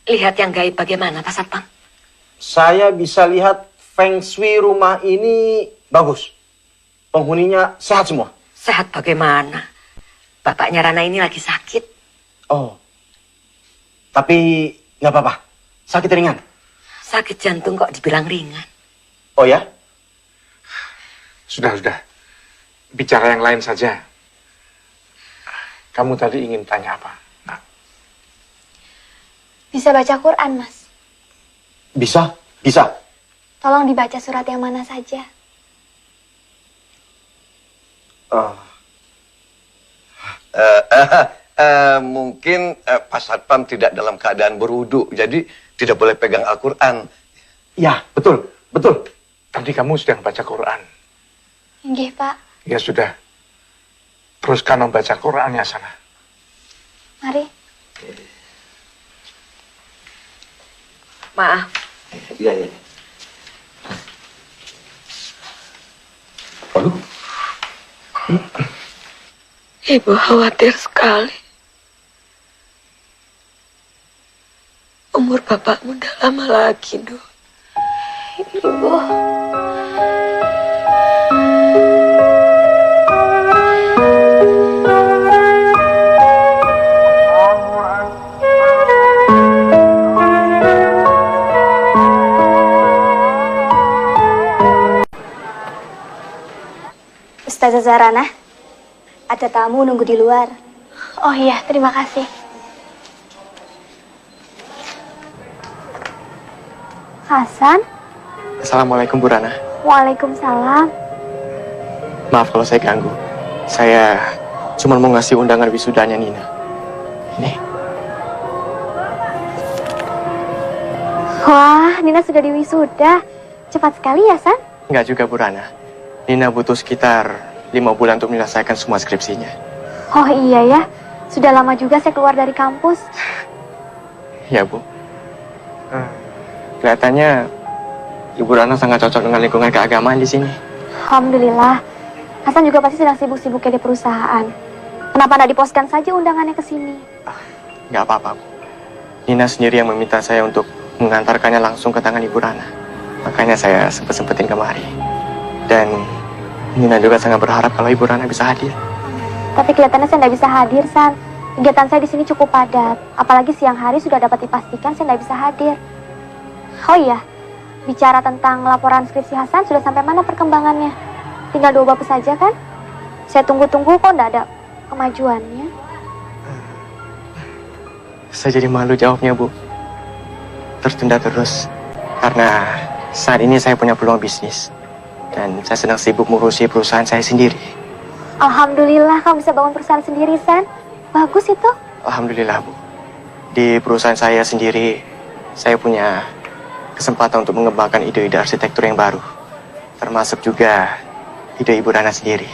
Lihat yang gaib bagaimana, Pak Satpam? Saya bisa lihat feng shui rumah ini bagus. Penghuninya sehat semua. Sehat bagaimana? Bapaknya Rana ini lagi sakit. Oh, tapi nggak apa-apa. Sakit ringan. Sakit jantung kok dibilang ringan. Oh ya? Sudah. Bicara yang lain saja. Kamu tadi ingin tanya apa? Nah, Bisa baca Quran, Mas? Bisa, bisa. Tolong dibaca surat yang mana saja. Mungkin Pak Satpam tidak dalam keadaan berwudu, jadi tidak boleh pegang Al-Quran. Ya, betul, betul. tadi kamu sedang baca Quran. Nggih, Pak. Ya sudah. Teruskan membaca Qurannya sana. Mari. Maaf. Iya, iya. Waduh. Ibu khawatir sekali. Umur bapakmu udah lama lagi, Duk. Ibu. Ustazah Zahrana, ada tamu nunggu di luar. Oh iya, terima kasih. Hasan? Assalamualaikum Bu Rana. Waalaikumsalam. Maaf kalau saya ganggu. Saya cuma mau ngasih undangan wisudanya Nina. Nih. Wah, Nina sudah diwisuda. Cepat sekali ya, San? Enggak juga Bu Rana. Nina butuh sekitar 5 bulan untuk menyelesaikan semua skripsinya. Oh iya ya, sudah lama juga saya keluar dari kampus. Ya Bu. Kelihatannya Ibu Rana sangat cocok dengan lingkungan keagamaan di sini. Alhamdulillah. Hasan juga pasti sedang sibuk-sibuknya di perusahaan. Kenapa tidak diposkan saja undangannya ke sini? Nggak apa-apa Bu. Nina sendiri yang meminta saya untuk mengantarkannya langsung ke tangan Ibu Rana. Makanya saya sempet-sempetin kemari. Dan Nina juga sangat berharap kalau Ibu Rana bisa hadir. Tapi kelihatannya saya tidak bisa hadir, San. Kegiatan saya di sini cukup padat. Apalagi siang hari sudah dapat dipastikan saya tidak bisa hadir. Oh iya, bicara tentang laporan skripsi Hasan, sudah sampai mana perkembangannya? Tinggal 2 bab saja kan? Saya tunggu-tunggu kok tidak ada kemajuannya. Saya jadi malu jawabnya, Bu. Tertunda terus. Karena saat ini saya punya peluang bisnis. Dan saya sedang sibuk mengurusi perusahaan saya sendiri. Alhamdulillah kamu bisa bangun perusahaan sendiri, San. Bagus itu. Alhamdulillah, Bu. Di perusahaan saya sendiri, saya punya kesempatan untuk mengembangkan ide-ide arsitektur yang baru. Termasuk juga ide Ibu Rana sendiri.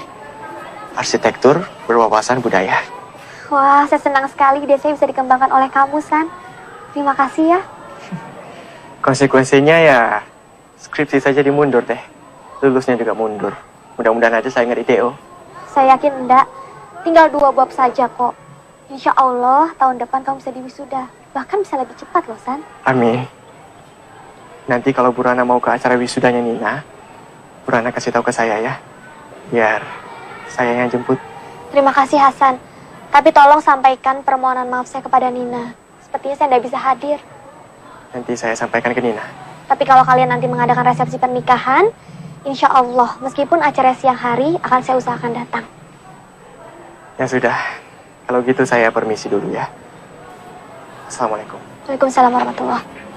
Arsitektur berwawasan budaya. Wah, saya senang sekali ide saya bisa dikembangkan oleh kamu, San. Terima kasih ya. Konsekuensinya ya, skripsi saja dimundur deh. Lulusnya juga mundur. Mudah-mudahan aja saya nggak di DO. Saya yakin enggak. Tinggal 2 bab saja kok. Insya Allah tahun depan kamu bisa diwisuda. Bahkan bisa lebih cepat loh, San. Amin. Nanti kalau Bu Rana mau ke acara wisudanya Nina, Bu Rana kasih tahu ke saya ya. Biar saya yang jemput. Terima kasih, Hasan. Tapi tolong sampaikan permohonan maaf saya kepada Nina. Sepertinya saya tidak bisa hadir. Nanti saya sampaikan ke Nina. Tapi kalau kalian nanti mengadakan resepsi pernikahan, insya Allah, meskipun acara siang hari, akan saya usahakan datang. Ya sudah, kalau gitu saya permisi dulu ya. Assalamualaikum. Waalaikumsalam warahmatullahi.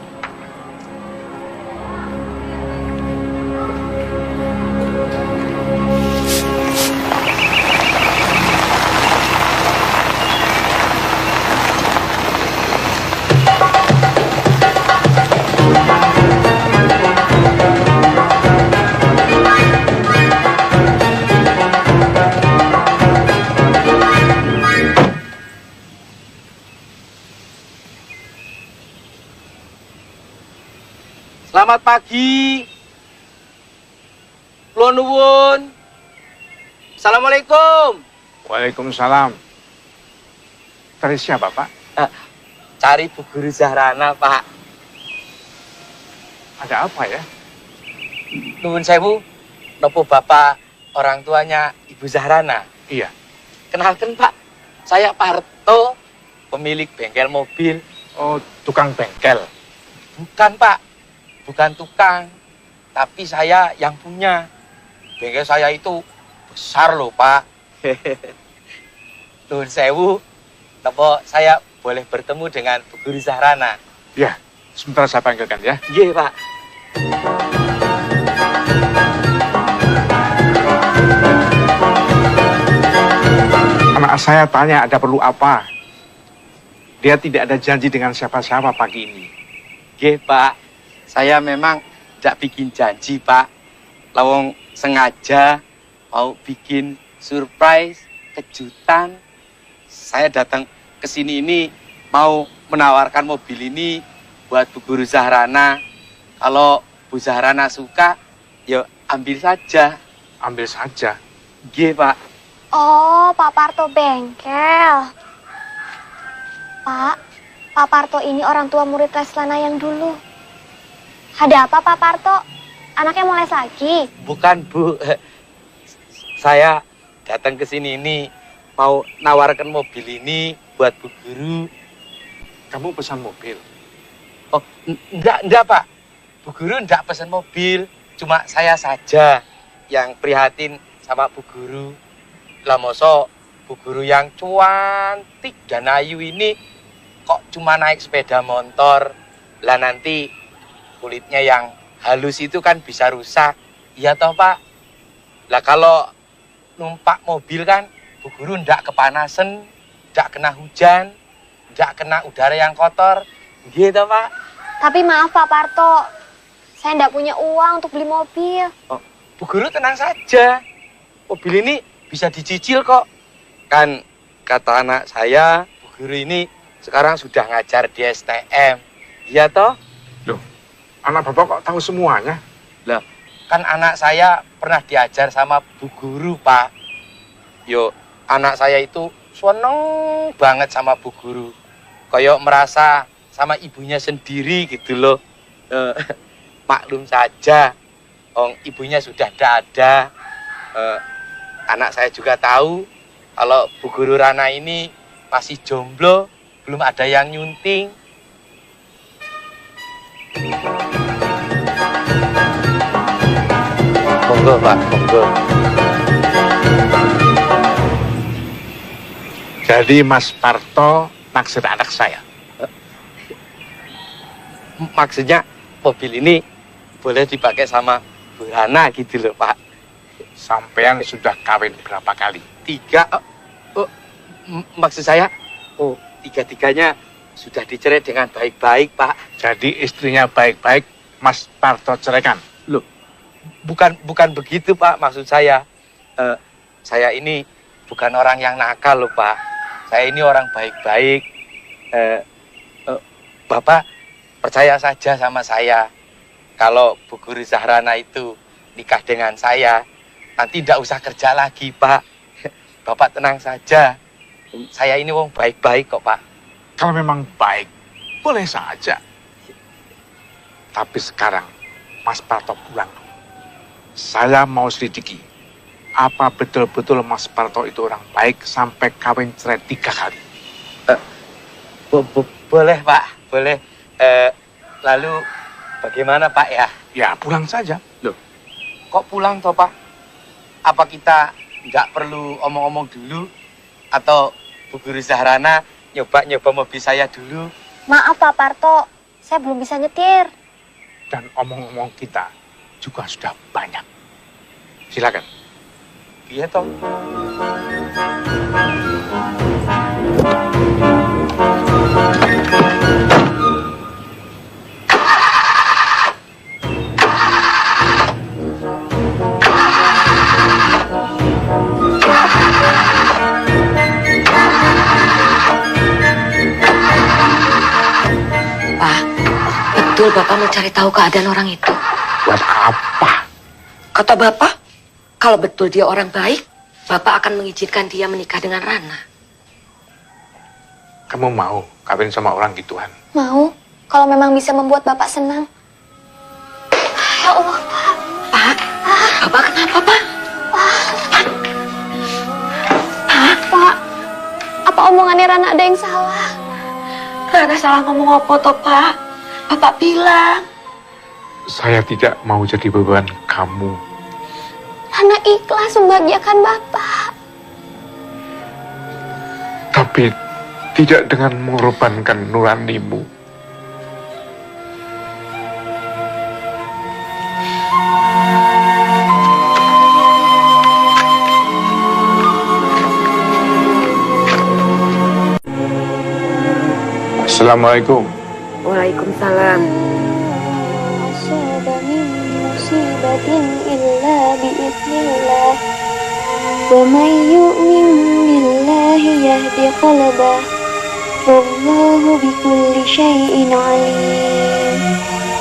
Selamat pagi. Kula nuwun. Assalamualaikum. Waalaikumsalam. Cari siapa, Pak? Cari Bu Guru Zahrana, Pak. Ada apa ya? Nuwun sewu, nopo Bapak orang tuanya Ibu Zahrana? Iya. Kenalkan, Pak. Saya Pak Reto, pemilik bengkel mobil. Oh, tukang bengkel. Bukan, Pak. Bukan tukang, tapi saya yang punya. Bengkel saya itu besar loh, Pak. Nuhun sewu, napa saya boleh bertemu dengan Bu Guru Zahrana? Ya, sebentar saya panggilkan ya. Iya, Pak. Anak saya tanya ada perlu apa. Dia tidak ada janji dengan siapa-siapa pagi ini. Nggih, Pak. Saya memang tidak bikin janji, Pak. Lawang sengaja mau bikin surprise, kejutan. Saya datang ke sini ini mau menawarkan mobil ini buat Bu Guru Zahrana. Kalau Bu Zahrana suka, ya ambil saja. Ambil saja? Nggih, Pak. Oh, Pak Parto bengkel. Pak Parto ini orang tua murid Leslana yang dulu. Ada apa Pak Parto? Anaknya mau les lagi? Bukan, Bu. Saya datang ke sini ini mau nawarkan mobil ini buat Bu Guru. Kamu pesan mobil? Oh, enggak, Pak. Bu Guru enggak pesan mobil. Cuma saya saja yang prihatin sama Bu Guru. Lah masa Bu Guru yang cantik dan ayu ini kok cuma naik sepeda motor. Lah nanti kulitnya yang halus itu kan bisa rusak. Iya toh, Pak? Lah kalau numpak mobil kan Bu Guru ndak kepanasan, ndak kena hujan, ndak kena udara yang kotor. Gitu, Pak. Tapi maaf Pak Parto, saya ndak punya uang untuk beli mobil. Oh, Bu Guru tenang saja. Mobil ini bisa dicicil kok. Kan kata anak saya, Bu Guru ini sekarang sudah ngajar di STM. Iya toh? Loh, anak Bapak kok tahu semuanya? Lah, kan anak saya pernah diajar sama Bu Guru, Pak. Yo, anak saya itu seneng banget sama Bu Guru. Kayak merasa sama ibunya sendiri gitu loh. Maklum saja, ibunya sudah tidak ada. Anak saya juga tahu kalau Bu Guru Rana ini masih jomblo, belum ada yang nyunting. Monggo, Pak, monggo. Jadi Mas Parto naksir anak saya? Maksudnya mobil ini boleh dipakai sama Bu Rana gitu loh, Pak. Sampean sudah kawin berapa kali? 3. Maksud saya, tiga-tiganya sudah dicerai dengan baik-baik, Pak. Jadi istrinya baik-baik, Mas Parto ceraikan? Loh, bukan begitu, Pak. Maksud saya, saya ini bukan orang yang nakal loh, Pak. Saya ini orang baik-baik. Bapak percaya saja sama saya. Kalau Bu Guru Zahrana itu nikah dengan saya, nanti tidak usah kerja lagi, Pak. Bapak tenang saja. Saya ini wong baik-baik kok, Pak. Kalau memang baik, boleh saja. Tapi sekarang, Mas Parto pulang. Saya mau selidiki. Apa betul-betul Mas Parto itu orang baik sampai kawin cerai 3 kali? Boleh, Pak. Boleh. Lalu bagaimana, Pak, ya? Ya, pulang saja. Loh, kok pulang toh, Pak? Apa kita nggak perlu omong-omong dulu? Atau Bu Guru Zahrana nyoba mobil saya dulu? Maaf Pak Parto, saya belum bisa nyetir. Dan omong-omong kita juga sudah banyak. Silakan. Iya toh. Betul Bapak mau cari tahu keadaan orang itu? Buat apa? Kata Bapak, kalau betul dia orang baik, Bapak akan mengizinkan dia menikah dengan Rana. Kamu mau kawin sama orang gituan? Mau, kalau memang bisa membuat Bapak senang. Ya Allah, Pak. Pak, Bapak kenapa, Pak? Pak, apa omongannya Rana ada yang salah? Rana salah ngomong apa toh, Pak? Bapak bilang. Saya tidak mau jadi beban kamu. Rana ikhlas membahagiakan Bapak. tapi tidak dengan mengorbankan nuranimu. Assalamualaikum. Waalaikumsalam. ومن يؤمن بالله يهد قلبه والله بكل شيء عليم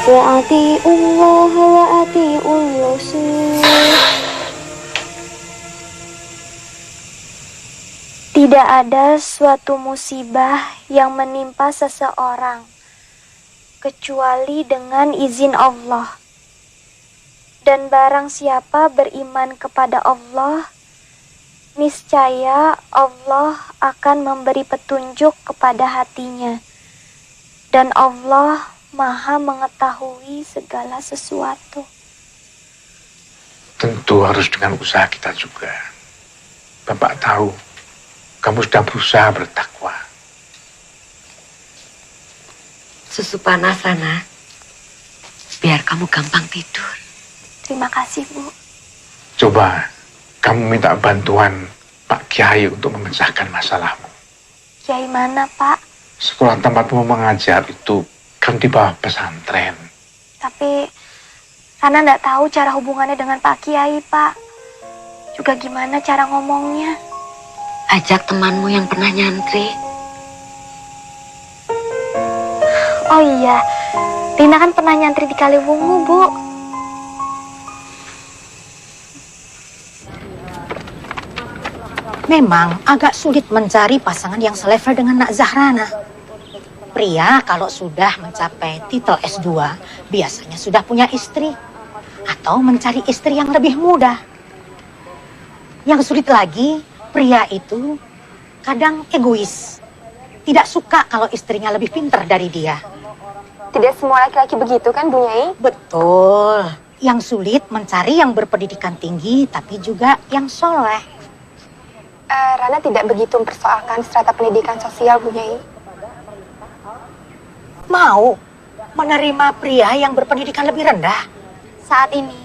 وأطيعوا الله وأطيعوا الرسول. Tidak ada suatu musibah yang menimpa seseorang kecuali dengan izin Allah. Dan barang siapa beriman kepada Allah, niscaya Allah akan memberi petunjuk kepada hatinya. Dan Allah Maha mengetahui segala sesuatu. Tentu harus dengan usaha kita juga. Bapak tahu, kamu sudah berusaha bertakwa. Susu panas, Rana. Biar kamu gampang tidur. Terima kasih, Bu. Coba kamu minta bantuan Pak Kiai untuk memecahkan masalahmu. Kiai mana, Pak? Sekolah tempatmu mengajar itu kan di bawah pesantren. Tapi Rana nggak tahu cara hubungannya dengan Pak Kiai, Pak. Juga gimana cara ngomongnya. Ajak temanmu yang pernah nyantri. Oh iya, Rina kan pernah nyantri di Kaliwungu, Bu. Memang agak sulit mencari pasangan yang selevel dengan Nak Zahrana. Pria kalau sudah mencapai titel S2, biasanya sudah punya istri. Atau mencari istri yang lebih muda. Yang sulit lagi, pria itu kadang egois. Tidak suka kalau istrinya lebih pintar dari dia. Tidak semua laki-laki begitu kan, Bu Nyai? Betul. Yang sulit mencari yang berpendidikan tinggi, tapi juga yang soleh. Rana tidak begitu mempersoalkan strata pendidikan sosial, Bu Nyai. Mau menerima pria yang berpendidikan lebih rendah? Saat ini,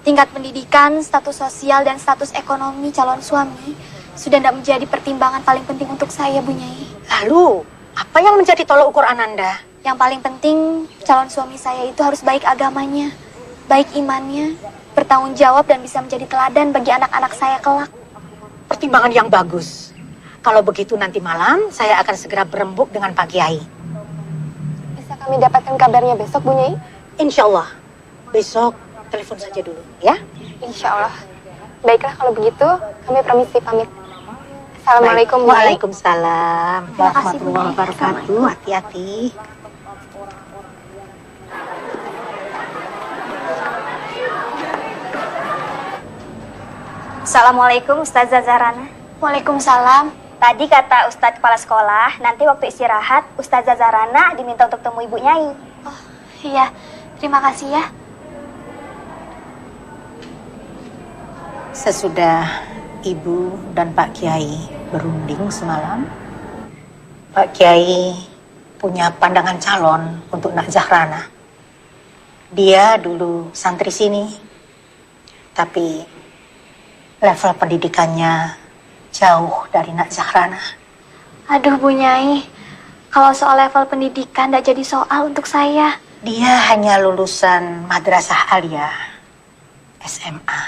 tingkat pendidikan, status sosial, dan status ekonomi calon suami sudah tidak menjadi pertimbangan paling penting untuk saya, Bu Nyai. Lalu, apa yang menjadi tolak ukur Ananda? Yang paling penting, calon suami saya itu harus baik agamanya, baik imannya, bertanggung jawab, dan bisa menjadi teladan bagi anak-anak saya kelak. Pertimbangan yang bagus. Kalau begitu nanti malam, saya akan segera berembuk dengan Pak Kiai. Bisa kami dapatkan kabarnya besok, Bu Nyai? Insya Allah. Besok telepon saja dulu, ya? Insya Allah. Baiklah kalau begitu, kami permisi pamit. Assalamualaikum, Bu Nyai. Waalaikumsalam. Terima kasih, Bu Warahmatullahi Nyai. wabarakatuh. Hati-hati. Assalamualaikum Ustazah Zahrana. Waalaikumsalam. Tadi kata Ustadz Kepala Sekolah, nanti waktu istirahat Ustazah Zahrana diminta untuk temui Ibu Nyai. Oh iya, terima kasih ya. Sesudah Ibu dan Pak Kiai berunding semalam, Pak Kiai punya pandangan calon untuk Nak Zahrana. Dia dulu santri sini, tapi level pendidikannya jauh dari Nak Zahrana. Aduh, Bu Nyai, kalau soal level pendidikan tidak jadi soal untuk saya. Dia hanya lulusan Madrasah Aliyah SMA.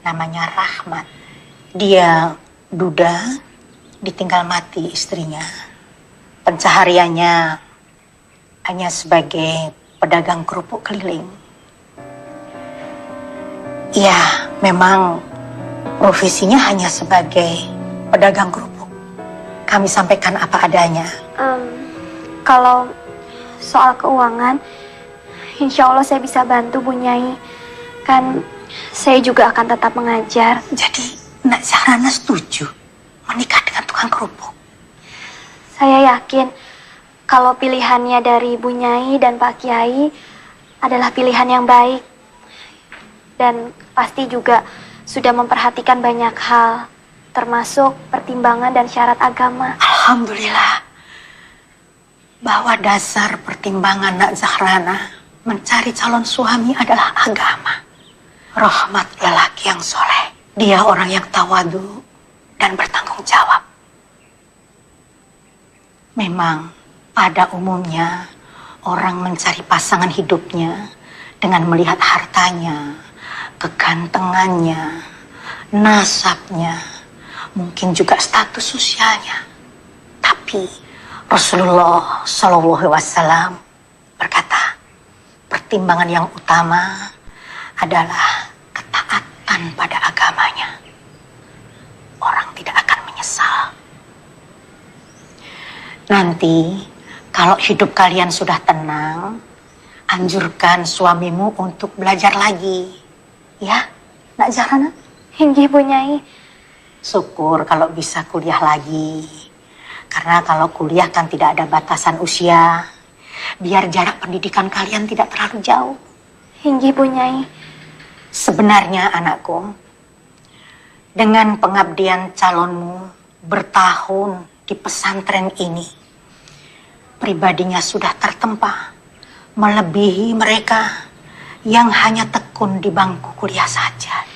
Namanya Rahmat. Dia duda, ditinggal mati istrinya. Pencahariannya hanya sebagai pedagang kerupuk keliling. Ya, memang profesinya hanya sebagai pedagang kerupuk. Kami sampaikan apa adanya. Kalau soal keuangan, insya Allah saya bisa bantu, Bu Nyai. Kan saya juga akan tetap mengajar. Jadi Nak Zahrana setuju menikah dengan tukang kerupuk? Saya yakin kalau pilihannya dari Bu Nyai dan Pak Kiai adalah pilihan yang baik. Dan pasti juga sudah memperhatikan banyak hal. termasuk pertimbangan dan syarat agama. Alhamdulillah, bahwa dasar pertimbangan Nak Zahrana mencari calon suami adalah agama. Rahmat lelaki yang soleh. Dia orang yang tawadu dan bertanggung jawab. Memang pada umumnya orang mencari pasangan hidupnya dengan melihat hartanya, kegantengannya, nasabnya, mungkin juga status sosialnya. Tapi Rasulullah Shallallahu Alaihi Wasallam berkata, pertimbangan yang utama adalah ketaatan pada agamanya. Orang tidak akan menyesal. Nanti kalau hidup kalian sudah tenang, anjurkan suamimu untuk belajar lagi. Ya, Nak Zahrana? Inggih, Bu Nyai. Syukur kalau bisa kuliah lagi. Karena kalau kuliah kan tidak ada batasan usia. Biar jarak pendidikan kalian tidak terlalu jauh. Inggih, Bu Nyai. Sebenarnya anakku, dengan pengabdian calonmu bertahun di pesantren ini, pribadinya sudah tertempa, melebihi mereka yang hanya tekun di bangku kuliah saja.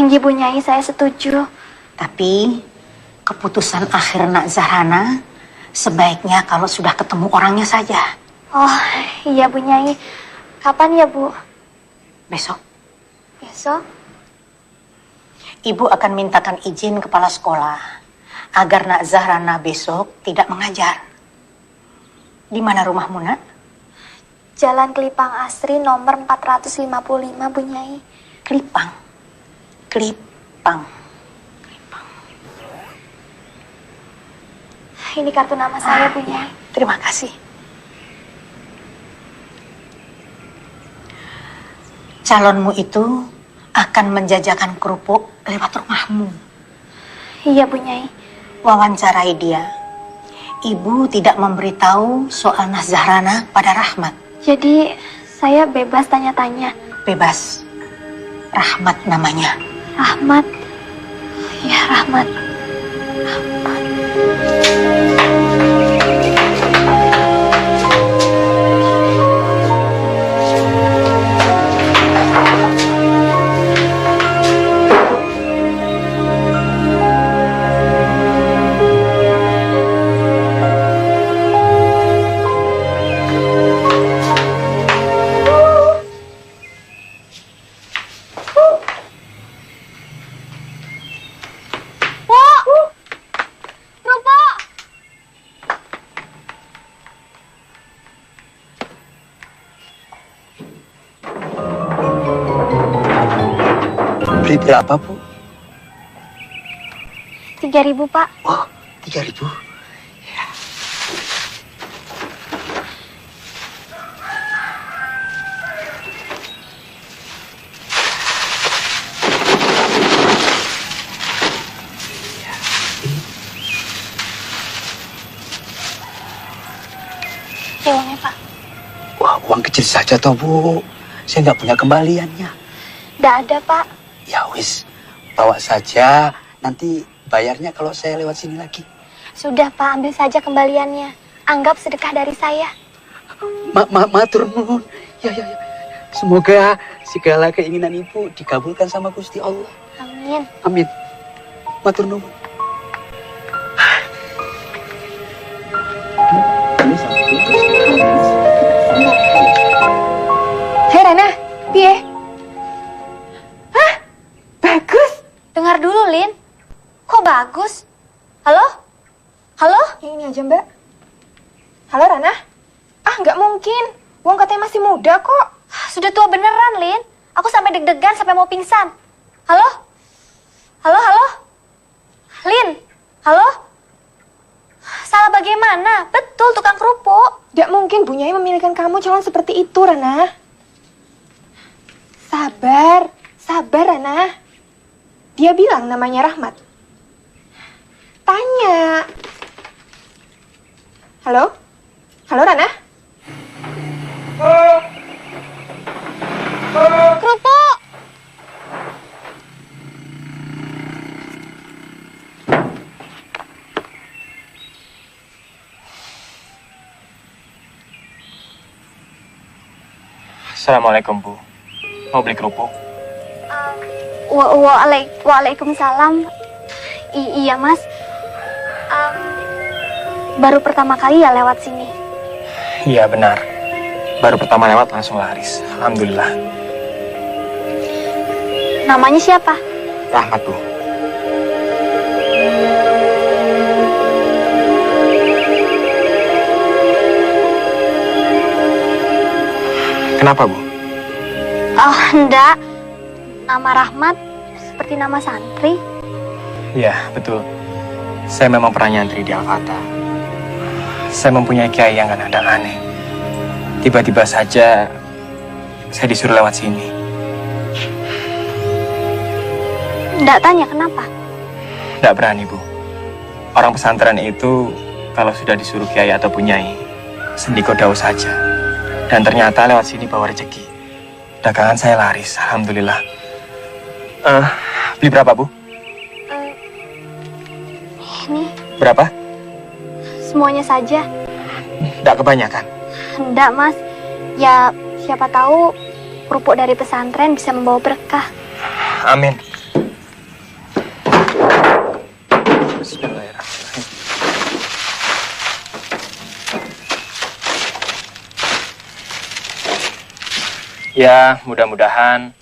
Inggih, Bu Nyai, saya setuju. Tapi keputusan akhir Nak Zahrana sebaiknya kalau sudah ketemu orangnya saja. Oh, iya Bu Nyai. Kapan ya, Bu? Besok. Besok? Ibu akan mintakan izin kepala sekolah agar Nak Zahrana besok tidak mengajar. Di mana rumahmu, Nak? Jalan Kelipang Asri nomor 455, Bu Nyai. Kelipang. Kelipang. Ini kartu nama saya, Bu Nyai. Terima kasih. Calonmu itu akan menjajakan kerupuk lewat rumahmu. Iya, Bu Nyai. Wawancarai dia. Ibu tidak memberitahu soal Nak Zahrana pada Rahmat. Jadi, saya bebas tanya-tanya. Bebas. Rahmat namanya. Rahmat. Ya, Rahmat. Beli berapa, Bu? 3.000, Pak. Oh, 3.000. Ya. Uangnya, Pak. Wah, uang kecil saja toh, Bu. Saya nggak punya kembaliannya. Nggak ada, Pak. Ya wis, bawa saja. Nanti bayarnya kalau saya lewat sini lagi. Sudah, Pak. Ambil saja kembaliannya. Anggap sedekah dari saya. Matur nuwun. Ya. Semoga segala keinginan Ibu dikabulkan sama Gusti Allah. Amin. Amin. Matur nuwun. Hei Rana, piye? Hah? Bagus. Dengar dulu, Lin. Kok bagus? Halo? Halo? Yang ini aja, Mbak. Halo, Rana? Ah, nggak mungkin. Wong katanya masih muda kok. Sudah tua beneran, Lin. Aku sampai deg-degan sampai mau pingsan. Halo? Halo? Lin? Halo? Salah bagaimana? Betul, tukang kerupuk. Gak mungkin Bu Nyai memilihkan kamu calon seperti itu, Rana. Sabar, Rana. Dia bilang namanya Rahmat. Tanya. Halo? Halo, Rana? Kerupuk! Assalamualaikum, Bu. Mau beli kerupuk? Waalaikumsalam. Iya, Mas. Baru pertama kali ya lewat sini. Iya, benar. Baru pertama lewat langsung laris. Alhamdulillah. Namanya siapa? Rahmat, Bu. Kenapa, Bu? Oh, enggak. Nama Rahmat seperti nama santri. Iya, betul. Saya memang pernah nyantri di Al-Fatah. Saya mempunyai kiai yang kadang-kadang aneh. Tiba-tiba saja saya disuruh lewat sini. Enggak tanya kenapa? Tidak berani, Bu. Orang pesantren itu kalau sudah disuruh kiai atau punyai, sendiko dawuh saja. Dan ternyata lewat sini bawa rezeki. Dagangan saya laris, alhamdulillah. Beli berapa, Bu? Ini Berapa? semuanya saja. Tidak kebanyakan. Enggak, Mas. Ya, siapa tahu kerupuk dari pesantren bisa membawa berkah. Amin. Bismillahirrahmanirrahim. Ya, mudah-mudahan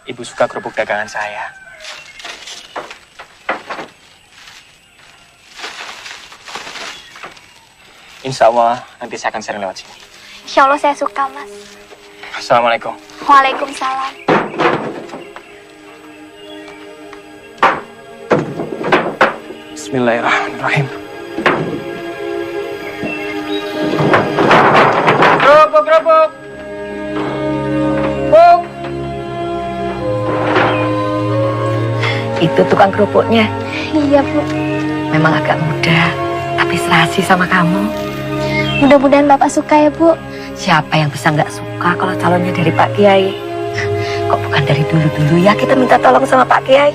Ibu suka kerupuk dagangan saya. Insya Allah nanti saya akan sering lewat sini. Insya Allah saya suka, Mas. Assalamualaikum. Waalaikumsalam. Bismillahirrahmanirrahim. Kerupuk. Buk. Itu tukang kerupuknya. Iya, Bu. Memang agak muda, tapi serasi sama kamu. Mudah-mudahan Bapak suka ya, Bu. Siapa yang bisa nggak suka kalau calonnya dari Pak Kiai? Kok bukan dari dulu-dulu ya kita minta tolong sama Pak Kiai?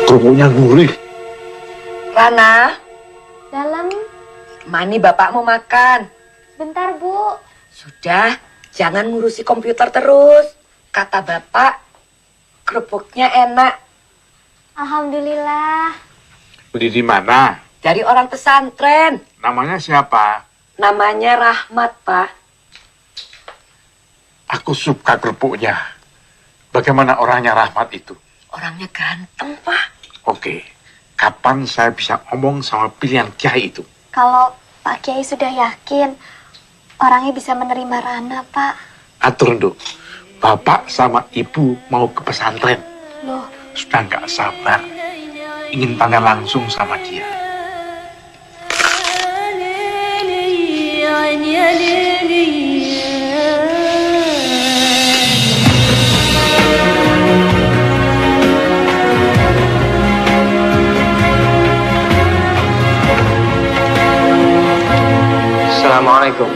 Kerupuknya gurih. Rana, Dalam. Mani bapakmu makan. Bentar, Bu. Sudah, jangan ngurusi komputer terus. Kata bapak, kerupuknya enak. Alhamdulillah. Beli di mana? Dari orang pesantren. Namanya siapa? Namanya Rahmat, Pak. Aku suka kerupuknya. Bagaimana orangnya Rahmat itu? Orangnya ganteng, Pak. Oke, kapan saya bisa ngomong sama pilihan kiai itu? Kalau Pak Kiai sudah yakin, orangnya bisa menerima Rana, Pak. Atur nduk, bapak sama ibu mau ke pesantren. Loh, Sudah nggak sabar, ingin tanya langsung sama dia. Assalamualaikum.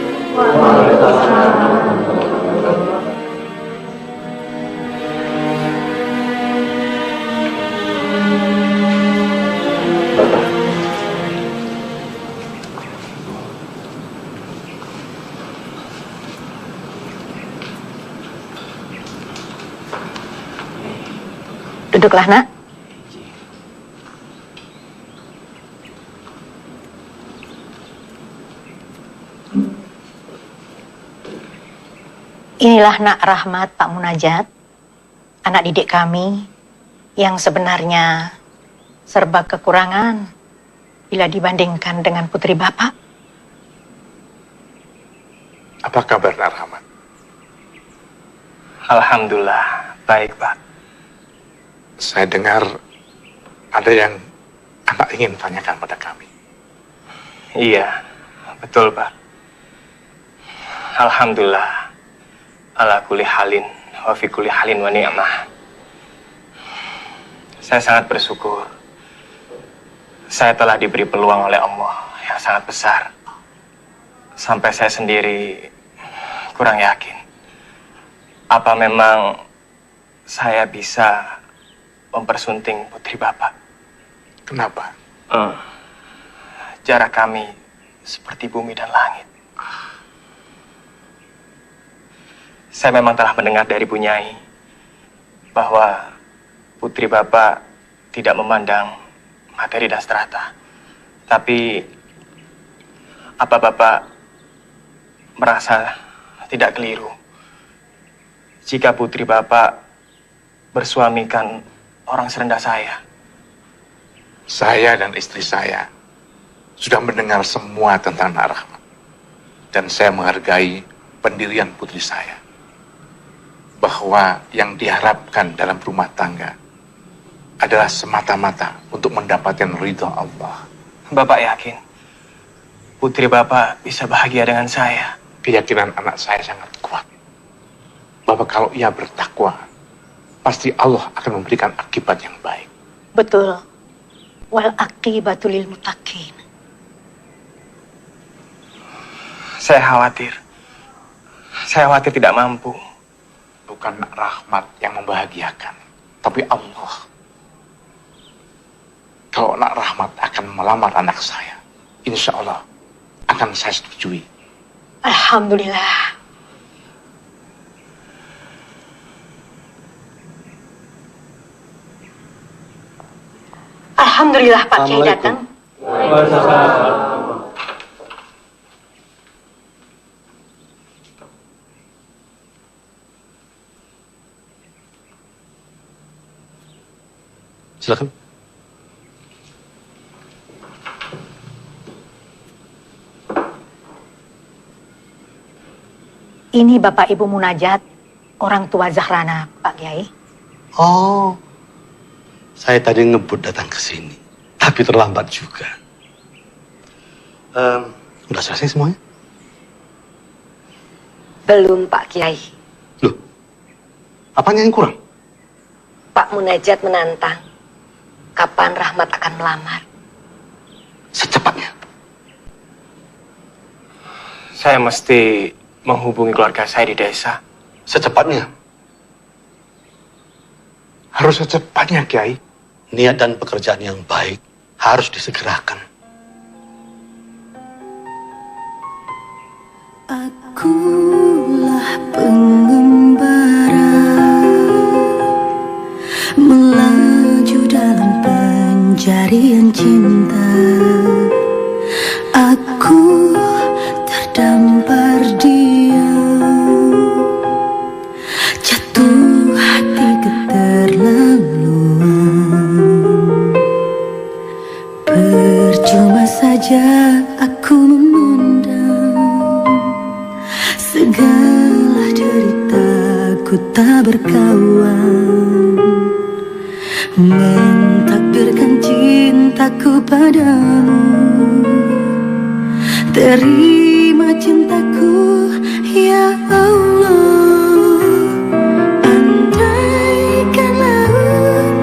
Duduklah, Nak. Inilah Nak Rahmat Pak Munajat, anak didik kami yang sebenarnya serba kekurangan bila dibandingkan dengan putri Bapak. Apa kabar Nak Rahmat? Alhamdulillah, baik, Pak. Saya dengar ada yang anak ingin tanyakan pada kami. Iya, betul, Pak. Alhamdulillah. Ala kulli halin wa fi kulli halin wa ni'mah. Saya sangat bersyukur. Saya telah diberi peluang oleh Allah yang sangat besar. Sampai saya sendiri kurang yakin. Apa memang saya bisa mempersunting putri Bapak? Kenapa? Jarak kami seperti bumi dan langit. Saya memang telah mendengar dari Bu Nyai bahwa putri Bapak tidak memandang materi dan strata. Tapi apa Bapak merasa tidak keliru jika putri Bapak bersuamikan orang serendah saya? Saya dan istri saya sudah mendengar semua tentang Nak Rahmat. Dan saya menghargai pendirian putri saya. Bahwa yang diharapkan dalam rumah tangga adalah semata-mata untuk mendapatkan ridha Allah. Bapak yakin putri Bapak bisa bahagia dengan saya? Keyakinan anak saya sangat kuat. Bahwa kalau ia bertakwa, pasti Allah akan memberikan akibat yang baik. Betul. Wal aqibatu lil muttaqin. Saya khawatir tidak mampu. Bukan Nak Rahmat yang membahagiakan, tapi Allah. Kalau Nak Rahmat akan melamar anak saya, insya Allah akan saya setujui. Alhamdulillah. Alhamdulillah Pak Kiai datang. Silakan. Ini Bapak Ibu Munajat, orang tua Zahrana, Pak Kiai. Oh, saya tadi ngebut datang ke sini, tapi terlambat juga. Udah selesai semuanya? Belum, Pak Kiai. Apanya yang kurang? Pak Munajat menantang. Kapan Rahmat akan melamar? Secepatnya. Saya mesti menghubungi keluarga saya di desa. Secepatnya. Harus secepatnya, Kiai. Niat dan pekerjaan yang baik harus disegerakan. Akulah pengembara melaju dalam pencarian cinta. Aku terdampar diam, jatuh hati keterlaluan. Percuma saja aku memendam segala deritaku tak berkawan, mentakdirkan cintaku padamu. Terima cintaku ya Allah. Andaikan laut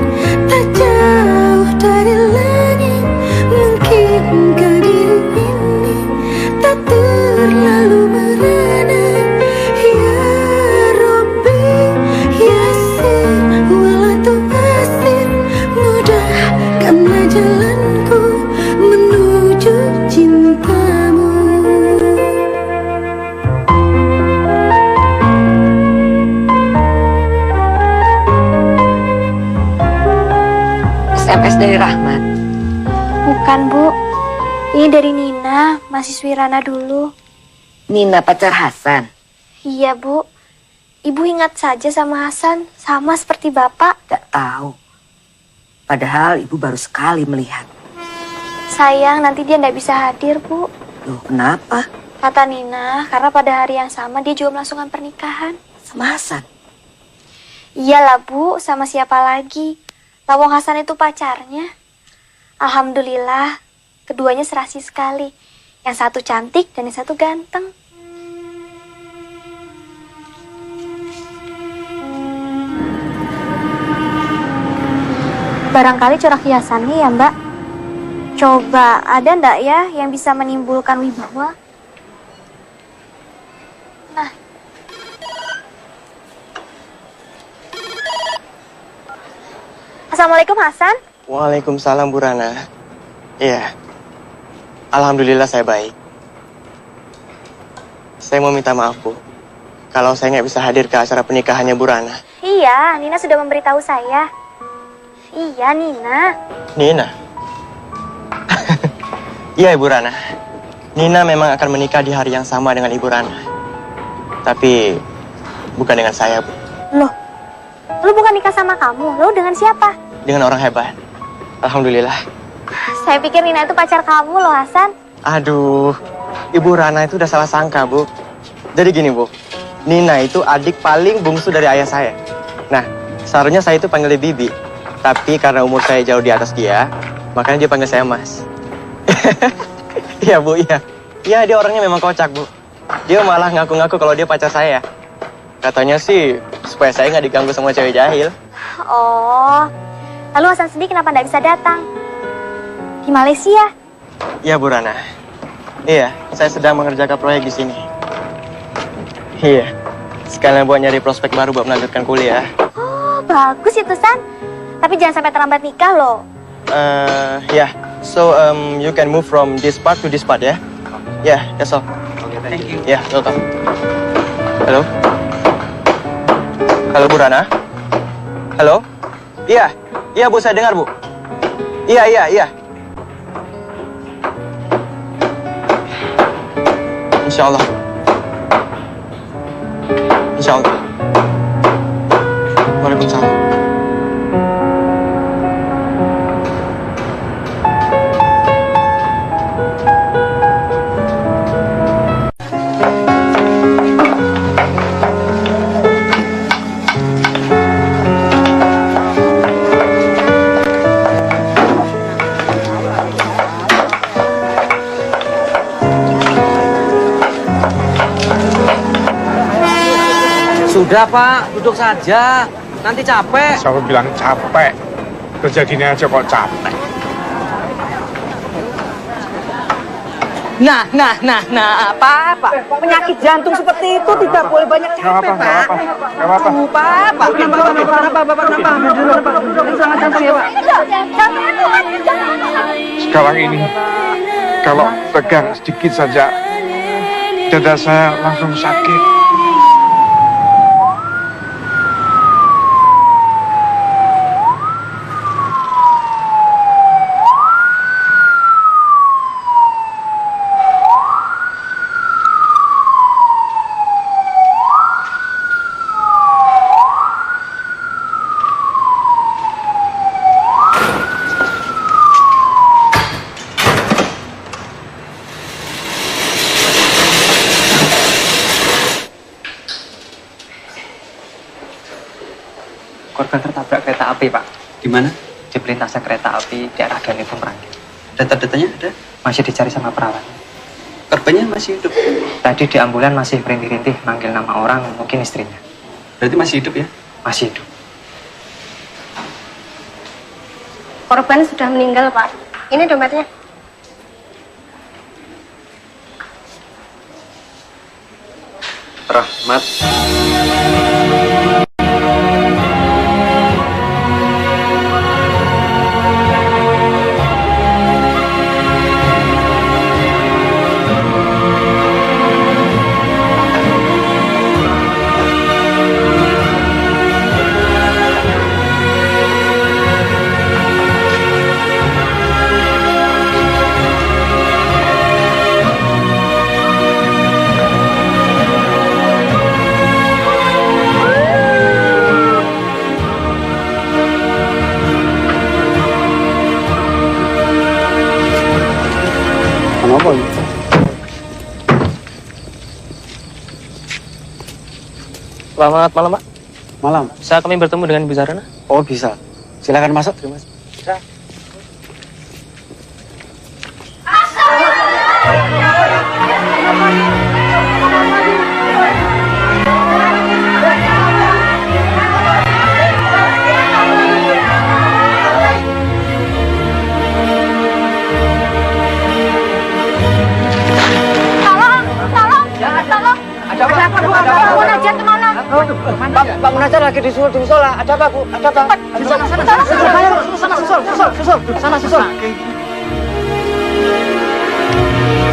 tak jauh dari langit, mungkinkah diri ini tak terlalu merana. Ya Rabbi Yasir wala tu'asir, mudahkanlah jalanku menuju cintamu. SMS dari Rahmat. Bukan, Bu. Ini dari Nina, mahasiswi Rana dulu. Nina pacar Hasan. Iya, Bu. Ibu ingat saja sama Hasan, sama seperti Bapak. Gak tahu. Padahal ibu baru sekali melihat. Sayang, nanti dia nggak bisa hadir, Bu. Loh, kenapa? Kata Nina, karena pada hari yang sama dia juga melangsungkan pernikahan. Sama Hasan? Iyalah, Bu. Sama siapa lagi? Lawang Hasan itu pacarnya. Alhamdulillah, keduanya serasi sekali. Yang satu cantik dan yang satu ganteng. Barangkali corak hiasannya ya, Mbak. Coba, ada ndak ya yang bisa menimbulkan wibawa? Nah, Assalamualaikum Hasan. Waalaikumsalam Bu Rana. Iya. Alhamdulillah saya baik. Saya mau minta maaf Bu, kalau saya nggak bisa hadir ke acara pernikahannya Bu Rana. Iya, Nina sudah memberitahu saya. Iya, Nina. Nina? Iya Ibu Rana. Nina memang akan menikah di hari yang sama dengan Ibu Rana. Tapi bukan dengan saya Bu. Loh, lu bukan nikah sama kamu, lu dengan siapa? Dengan orang hebat. Alhamdulillah. Saya pikir Nina itu pacar kamu loh, Hasan. Aduh, Ibu Rana itu udah salah sangka, Bu. Jadi gini, Bu. Nina itu adik paling bungsu dari ayah saya. Nah, seharusnya saya itu panggil dia Bibi. Tapi karena umur saya jauh di atas dia, makanya dia panggil saya Mas. Iya, Bu, iya. Iya, dia orangnya memang kocak, Bu. Dia malah ngaku-ngaku kalau dia pacar saya. Katanya sih, supaya saya nggak diganggu sama cewek jahil. Oh, lalu Hasan sendiri kenapa nggak bisa datang? Di Malaysia? Iya, Bu Rana. Iya, saya sedang mengerjakan proyek di sini. Iya, sekalian buat nyari prospek baru buat melanjutkan kuliah. Oh, bagus itu, San. Tapi jangan sampai terlambat nikah loh. Yeah. So, you can move from this part to this part, ya? Yeah, that's all. Okay, thank you. Yeah, welcome. Halo? Halo, Bu Rana? Halo? Iya, iya Bu, saya dengar, Bu. Iya. Insya Allah. Waalaikumsalam. Sudah Pak, duduk saja. Nanti capek. Siapa bilang capek? Kerja gini aja kok capek. Nah, Pak. Penyakit jantung seperti itu tidak boleh banyak capek, Pak. Gak apa-apa. Pak. Sekarang ini, kalau tegang sedikit saja, dada saya langsung sakit. Korban tertabrak kereta api, Pak. Di mana? Di perlintasan kereta api di arah Ganipung Merangin. Data-datanya ada? Masih dicari sama perawat. Korbannya masih hidup? Tadi di ambulan masih merintih-rintih manggil nama orang, mungkin istrinya. Berarti masih hidup ya? Masih hidup. Korban sudah meninggal, Pak. Ini dompetnya. Rahmat. Kenapa? Selamat malam, Pak. Malam. Bisa kami bertemu dengan Ibu Zarana? Oh, bisa. Silakan masuk. Terima kasih. Tolong. Ada apa, Bu? Bangun aja kemana? Bangun Mengajar lagi di musola. Ada apa, Bu? Ada apa? Sana, susul.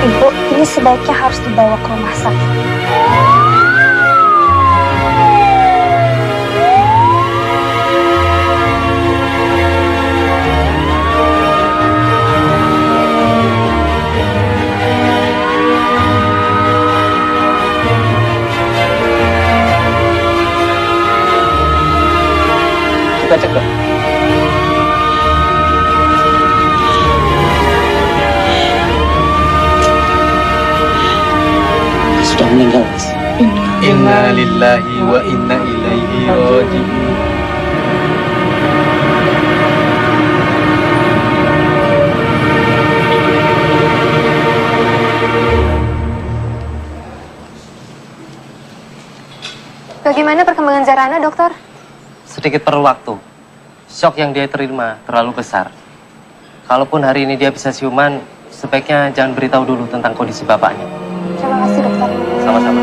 Ibu, ini sebaiknya harus dibawa ke rumah sakit. Kita cek, Dok. Sudah meninggal, Mas. Inna lillahi wa inna ilaihi raji'un. Bagaimana perkembangan Zahrana, dokter? Sedikit perlu waktu. Shock yang dia terima terlalu besar. Kalaupun hari ini dia bisa siuman, sebaiknya jangan beritahu dulu tentang kondisi bapaknya. Terima kasih, dokter. Sama-sama.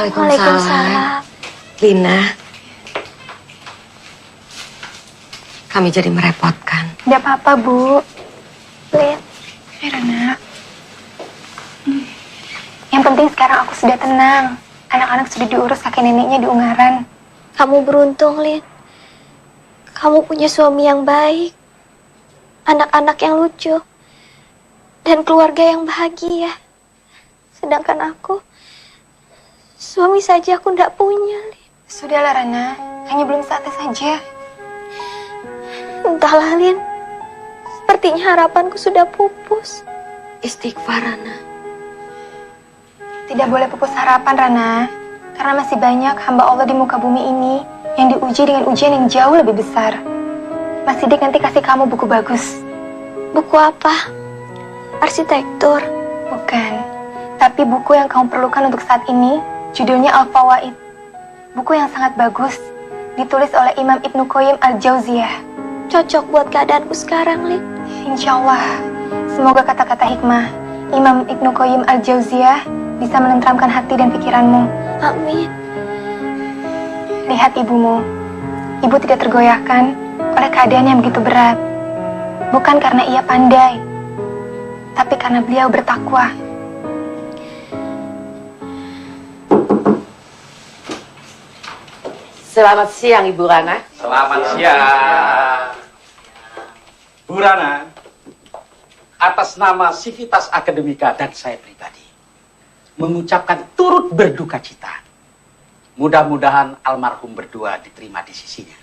Waalaikumsalam. Lina, kami jadi merepotkan. Tidak apa-apa, Bu. Lin. Rana. Yang penting sekarang aku sudah tenang. Anak-anak sudah diurus kakek neneknya di Ungaran. Kamu beruntung, Lin. Kamu punya suami yang baik, anak-anak yang lucu, dan keluarga yang bahagia. Sedangkan aku, suami saja aku tidak punya, Lin. Sudahlah, Rana. Hanya belum saatnya saja. Entahlah, Lin. Sepertinya harapanku sudah pupus. Istighfar, Rana. Tidak boleh pupus harapan, Rana. Karena masih banyak hamba Allah di muka bumi ini yang diuji dengan ujian yang jauh lebih besar. Mas Sidik nanti kasih kamu buku bagus. Buku apa? Arsitektur? Bukan. Tapi buku yang kamu perlukan untuk saat ini, judulnya Al-Fawaid. Buku yang sangat bagus, ditulis oleh Imam Ibnu Qayyim Al-Jauziyah. Cocok buat keadaanku sekarang, Lin. Insya Allah. Semoga kata-kata hikmah Imam Ibnu Qayyim Al-Jauziyah bisa menenteramkan hati dan pikiranmu. Amin. Lihat ibumu. Ibu tidak tergoyahkan oleh keadaan yang begitu berat. Bukan karena ia pandai, tapi karena beliau bertakwa. Selamat siang, Ibu Rana. Selamat siang. Bu Rana, atas nama Civitas Akademika dan saya pribadi, mengucapkan turut berduka cita. Mudah-mudahan almarhum berdua diterima di sisinya.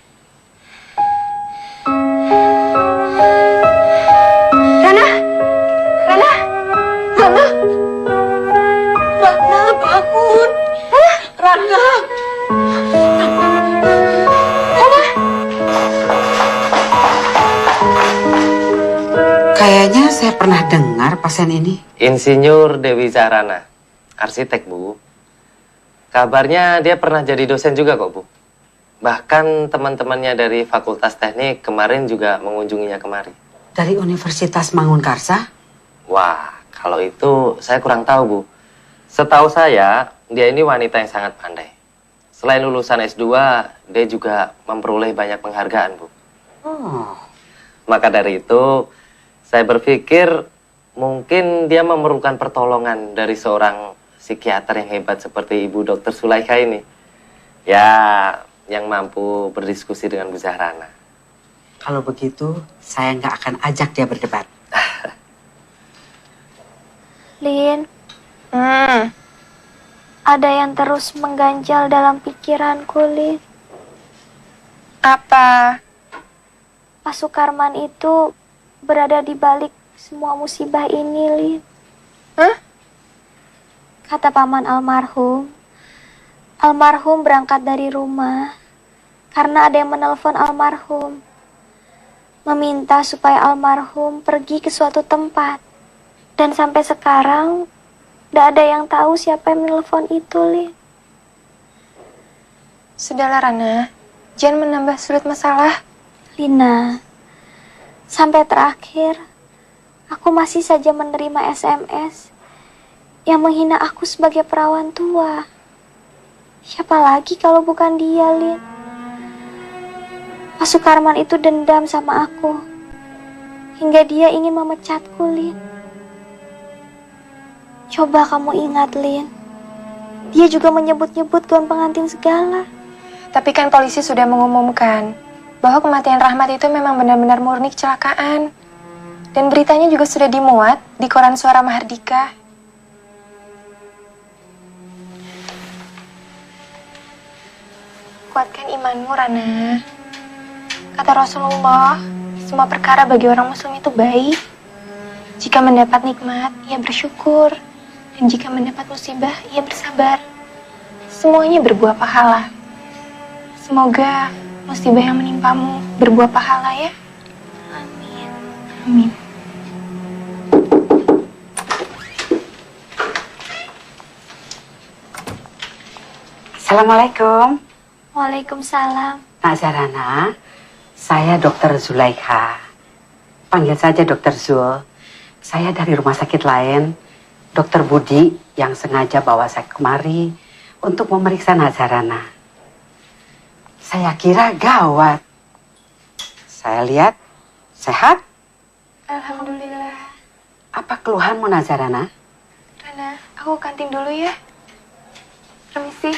Rana! Rana! Rana! Rana, bangun! Rana! Kayaknya saya pernah dengar pasien ini. Insinyur Dewi Zahrana, arsitek, Bu. Kabarnya dia pernah jadi dosen juga kok, Bu. Bahkan teman-temannya dari Fakultas Teknik kemarin juga mengunjunginya kemari. Dari Universitas Mangunkarsa? Wah, kalau itu saya kurang tahu, Bu. Setahu saya, dia ini wanita yang sangat pandai. Selain lulusan S2, dia juga memperoleh banyak penghargaan, Bu. Oh. Maka dari itu, saya berpikir mungkin dia memerlukan pertolongan dari seorang psikiater yang hebat seperti Ibu Dr. Sulaikha ini. Ya, yang mampu berdiskusi dengan Bu Zahrana. Kalau begitu, saya nggak akan ajak dia berdebat. Lin, ada yang terus mengganjal dalam pikiranku, Lin. Apa? Pak Sukarman itu berada di balik semua musibah ini, Lin. Hah? Kata paman almarhum, Almarhum berangkat dari rumah karena ada yang menelpon almarhum, meminta supaya almarhum pergi ke suatu tempat. Dan sampai sekarang tidak ada yang tahu siapa yang menelpon itu, Lin. Sudahlah Rana, jangan menambah sulit masalah. Lina, sampai terakhir aku masih saja menerima SMS yang menghina aku sebagai perawan tua. Siapa lagi kalau bukan dia, Lin? Pak Sukarman itu dendam sama aku hingga dia ingin memecatku, Lin. Coba kamu ingat, Lin. Dia juga menyebut-nyebut gaun pengantin segala. Tapi kan polisi sudah mengumumkan bahwa kematian Rahmat itu memang benar-benar murni kecelakaan. Dan beritanya juga sudah dimuat di koran Suara Mahardika. Kuatkan imanmu, Rana. Kata Rasulullah, semua perkara bagi orang muslim itu baik. Jika mendapat nikmat, ia bersyukur. Dan jika mendapat musibah, ia bersabar. Semuanya berbuah pahala. Semoga musibah yang menimpamu berbuah pahala ya. Amin. Amin. Assalamualaikum. Waalaikumsalam. Nak Zarana, saya Dokter Zulaikha. Panggil saja Dokter Zul. Saya dari rumah sakit lain, Dokter Budi yang sengaja bawa saya kemari untuk memeriksa Nak Zarana. Saya kira gawat. Saya lihat sehat. Alhamdulillah. Apa keluhanmu, Nak Zarana? Rana, aku kantin dulu ya. Permisi.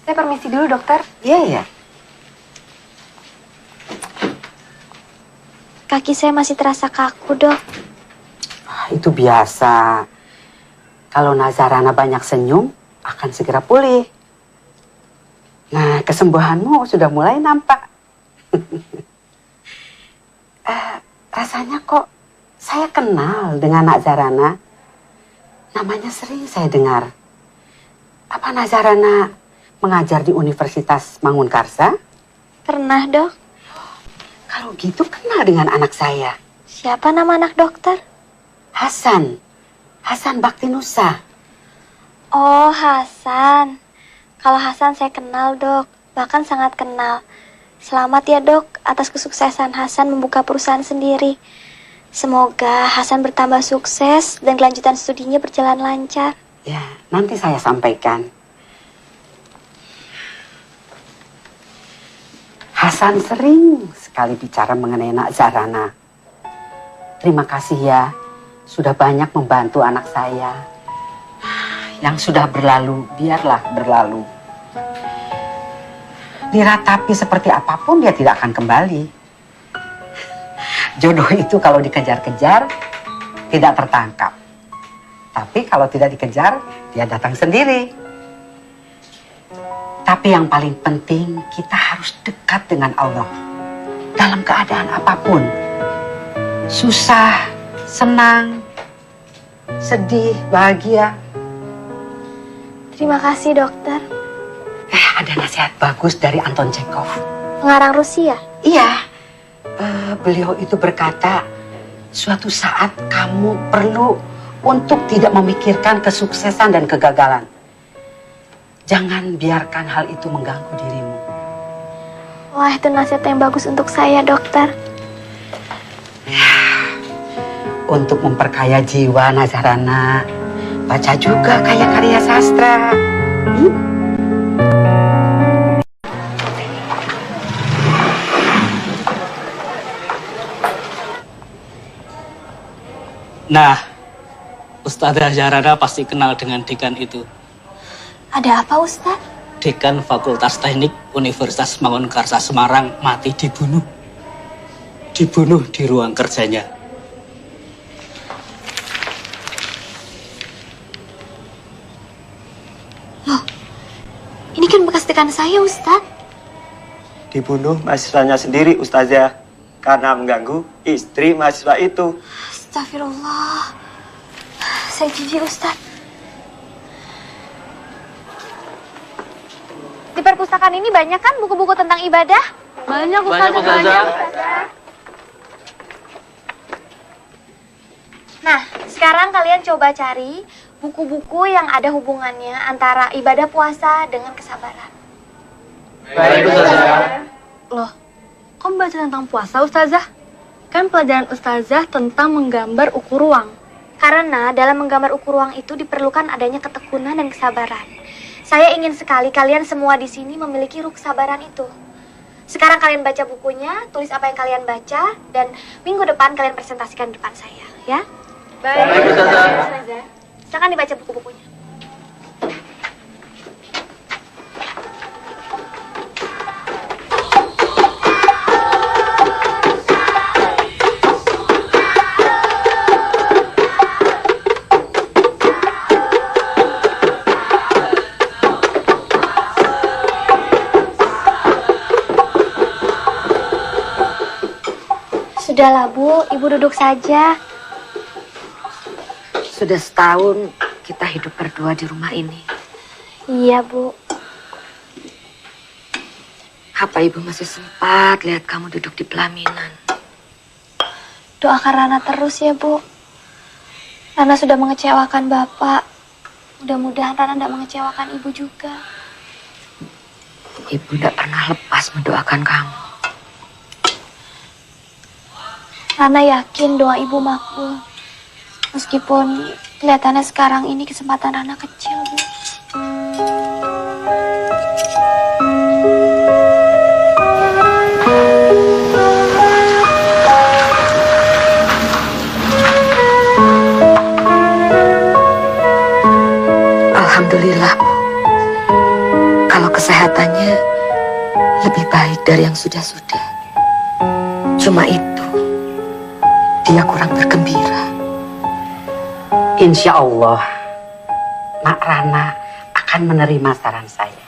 Saya permisi dulu, dokter. Iya, ya. Kaki saya masih terasa kaku, Dok. Itu biasa. Kalau Nazarana banyak senyum, akan segera pulih. Nah, kesembuhanmu sudah mulai nampak. Rasanya kok saya kenal dengan Nazarana. Namanya sering saya dengar. Apa Nazarana mengajar di Universitas Mangunkarsa? Pernah, Dok. Kalau gitu kenal dengan anak saya. Siapa nama anak dokter? Hasan. Hasan Baktinusa. Oh, Hasan. Kalau Hasan saya kenal, Dok. Bahkan sangat kenal. Selamat ya, Dok, atas kesuksesan Hasan membuka perusahaan sendiri. Semoga Hasan bertambah sukses dan kelanjutan studinya berjalan lancar. Ya, nanti saya sampaikan. Hasan sering sekali bicara mengenai Nak Zarana. Terima kasih ya, sudah banyak membantu anak saya. Yang sudah berlalu, biarlah berlalu. Diratapi seperti apapun, dia tidak akan kembali. Jodoh itu kalau dikejar-kejar, tidak tertangkap. Tapi kalau tidak dikejar, dia datang sendiri. Tapi yang paling penting, kita harus dekat dengan Allah. Dalam keadaan apapun. Susah, senang, sedih, bahagia. Terima kasih, dokter. Ada nasihat bagus dari Anton Chekhov. Pengarang Rusia? Iya. Beliau itu berkata, suatu saat kamu perlu untuk tidak memikirkan kesuksesan dan kegagalan. Jangan biarkan hal itu mengganggu dirimu. Wah, itu nasihat yang bagus untuk saya, dokter. Untuk memperkaya jiwa, Nazarana, baca juga karya-karya sastra. Nah, Ustadzah Zarana pasti kenal dengan dekan itu. Ada apa, Ustadz? Dekan Fakultas Teknik Universitas Mangunkarsa Semarang mati dibunuh. Dibunuh di ruang kerjanya. Loh, ini kan bekas dekan saya, Ustadz. Dibunuh mahasiswanya sendiri, Ustazah. Karena mengganggu istri mahasiswa itu. Astagfirullah. Saya jijik, Ustadz. perpustakaan ini banyak kan buku-buku tentang ibadah? Banyak, Ustazah. Banyak. Nah, sekarang kalian coba cari buku-buku yang ada hubungannya antara ibadah puasa dengan kesabaran. Baik, Ustazah. Loh, kok baca tentang puasa, Ustazah? Kan pelajaran Ustazah tentang menggambar ukur ruang. Karena dalam menggambar ukur ruang itu diperlukan adanya ketekunan dan kesabaran. Saya ingin sekali kalian semua di sini memiliki ruh kesabaran itu. Sekarang kalian baca bukunya, tulis apa yang kalian baca, dan minggu depan kalian presentasikan di depan saya, ya? Baik, Ustazah. Silakan dibaca buku-bukunya. Sudahlah, Bu. Ibu duduk saja. Sudah setahun kita hidup berdua di rumah ini. Iya, Bu. Apa Ibu masih sempat lihat kamu duduk di pelaminan? Doakan Rana terus ya, Bu. Rana sudah mengecewakan Bapak. Mudah-mudahan Rana tidak mengecewakan Ibu juga. Ibu tidak pernah lepas mendoakan kamu. Rana yakin doa Ibu makbul. Meskipun kelihatannya sekarang ini kesempatan Rana kecil, Bu. Alhamdulillah, Bu. Kalau kesehatannya lebih baik dari yang sudah-sudah. Cuma itu, dia kurang bergembira. Insya Allah, Nak Rana akan menerima saran saya.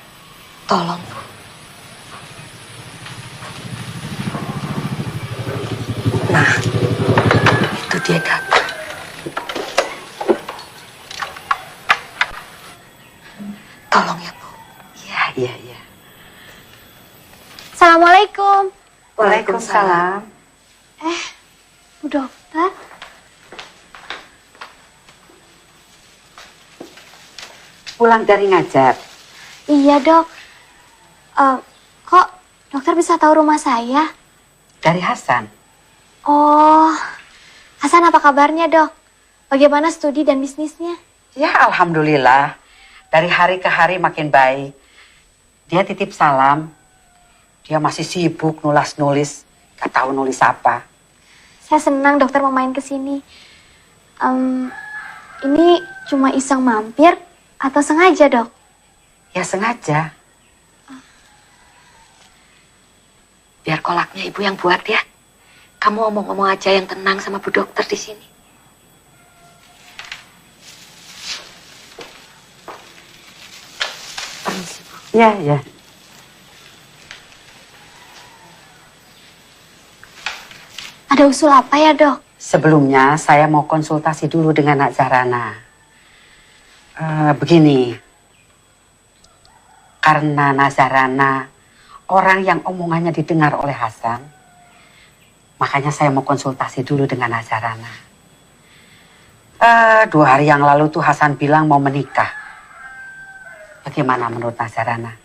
Tolong, Bu. Nah, itu dia datang. Tolong ya, Bu. Iya. Assalamualaikum. Waalaikumsalam. Bu dokter. Pulang dari ngajar. Iya, Dok. Kok dokter bisa tahu rumah saya? Dari Hasan. Oh, Hasan apa kabarnya, Dok? Bagaimana studi dan bisnisnya? Ya, alhamdulillah. Dari hari ke hari makin baik. Dia titip salam. Dia masih sibuk nulis-nulis. Gak tahu nulis apa. Saya senang dokter mau main ke sini. Ini cuma iseng mampir atau sengaja, Dok? Ya sengaja. Biar kolaknya Ibu yang buat ya. Kamu ngomong-ngomong aja yang tenang sama Bu Dokter di sini. Permisi, Bu. Ya. Ada usul apa ya, Dok? Sebelumnya saya mau konsultasi dulu dengan Nak Zahrana. Begini, karena Nazarana orang yang omongannya didengar oleh Hasan, makanya saya mau konsultasi dulu dengan Nazarana. 2 hari yang lalu tuh Hasan bilang mau menikah. Bagaimana menurut Nazarana?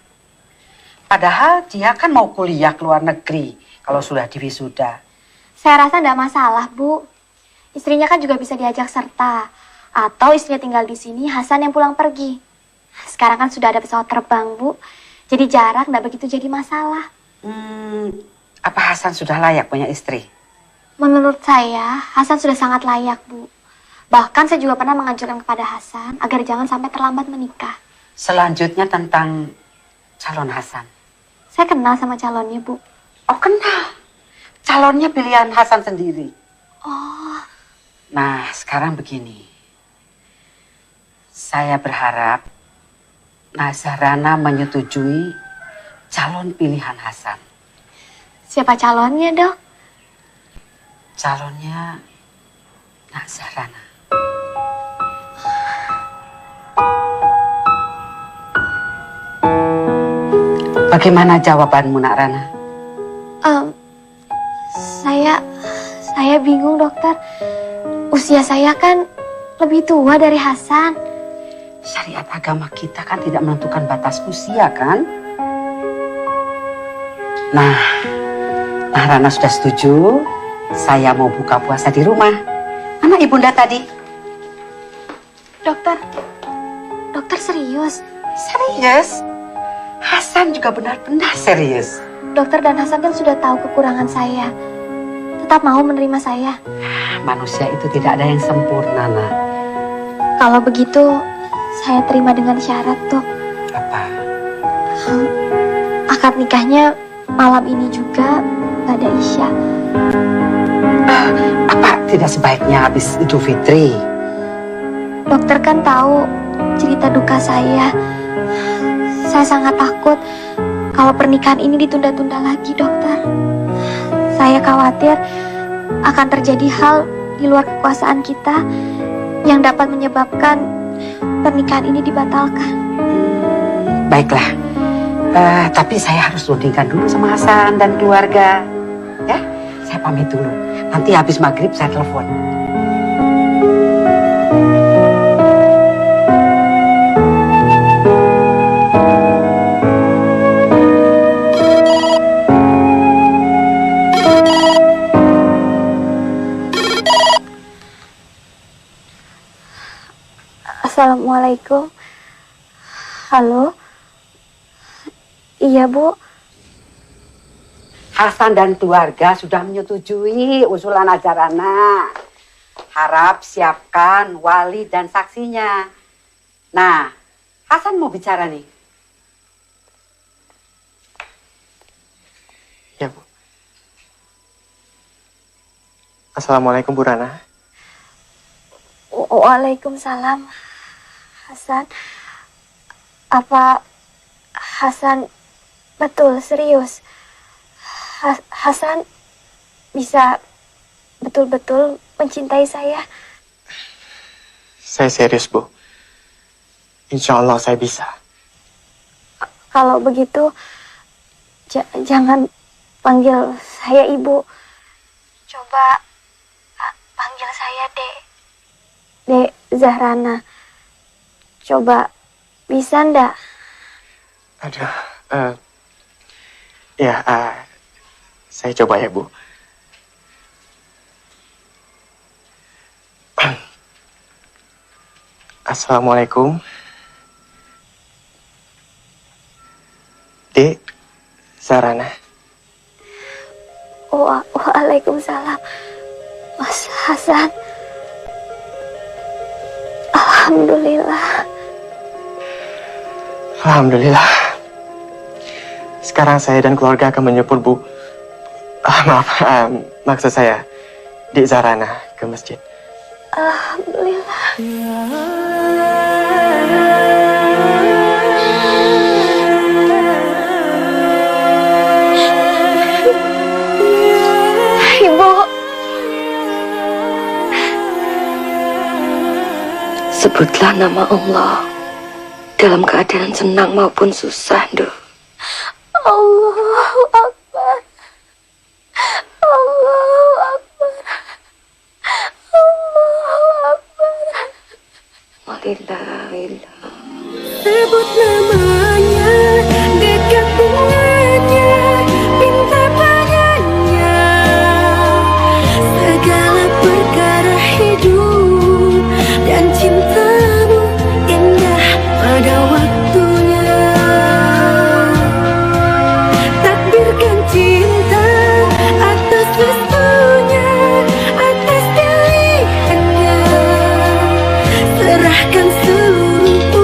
Padahal dia kan mau kuliah ke luar negeri kalau sudah diwisuda. Saya rasa tidak masalah, Bu. Istrinya kan juga bisa diajak serta. Atau istrinya tinggal di sini, Hasan yang pulang pergi. Sekarang kan sudah ada pesawat terbang, Bu. Jadi jarak tidak begitu jadi masalah. Apa Hasan sudah layak punya istri? Menurut saya, Hasan sudah sangat layak, Bu. Bahkan saya juga pernah menganjurkan kepada Hasan agar jangan sampai terlambat menikah. Selanjutnya tentang calon Hasan. Saya kenal sama calonnya, Bu. Oh, kenal? Calonnya pilihan Hasan sendiri? Oh. Nah, sekarang begini. Saya berharap Nazarana menyetujui calon pilihan Hasan. Siapa calonnya, Dok? Calonnya Nazarana. Bagaimana jawabanmu, Nak Rana? Saya bingung, dokter. Usia saya kan lebih tua dari Hasan. Syariat agama kita kan tidak menentukan batas usia, kan? Nah, Rana sudah setuju. Saya mau buka puasa di rumah. Mana ibunda tadi? Dokter serius? Serius? Hasan juga benar-benar serius. Dokter dan Hasan kan sudah tahu kekurangan saya. Tetap mau menerima saya. Manusia itu tidak ada yang sempurna, Nak. Kalau begitu, saya terima dengan syarat, Dok. Apa? Akad nikahnya malam ini juga, pada Isya. Apa tidak sebaiknya habis Idul Fitri? Dokter kan tahu cerita duka saya. Saya sangat takut kalau pernikahan ini ditunda-tunda lagi, dokter. Saya khawatir akan terjadi hal di luar kekuasaan kita yang dapat menyebabkan pernikahan ini dibatalkan. Baiklah, tapi saya harus rundingkan dulu sama Hasan dan keluarga. Ya, saya pamit dulu. Nanti habis maghrib saya telepon. Assalamualaikum. Halo. Iya, Bu. Hasan dan keluarga sudah menyetujui usulan Ajarana. Harap siapkan wali dan saksinya. Nah, Hasan mau bicara nih. Ya, Bu. Assalamualaikum, Bu Rana. Waalaikumsalam. Hasan, apa Hasan betul serius? Hasan bisa betul-betul mencintai saya? Saya serius, Bu. Insya Allah saya bisa. Kalau begitu, jangan panggil saya Ibu. Coba panggil saya Dek Zahrana. Coba, bisa ndak? Aduh, saya coba ya, Bu. Assalamualaikum. Dek Zahrana. Waalaikumsalam. Mas Hasan. Alhamdulillah. Alhamdulillah. Sekarang saya dan keluarga akan menyupport Bu. Maksud saya Dek Zahrana ke masjid. Alhamdulillah. Ibu. Sebutlah nama Allah dalam keadaan senang maupun susah, Nduk. Allahu Akbar. Allahu Akbar. Allahu Akbar. Walillahillah. Sebut namanya, dekat dengannya, minta padanya. Segala perkara hidup dan cintamu indah pada waktunya. Takbirkan cinta atas restunya, atas pilihannya. Serahkan seluruh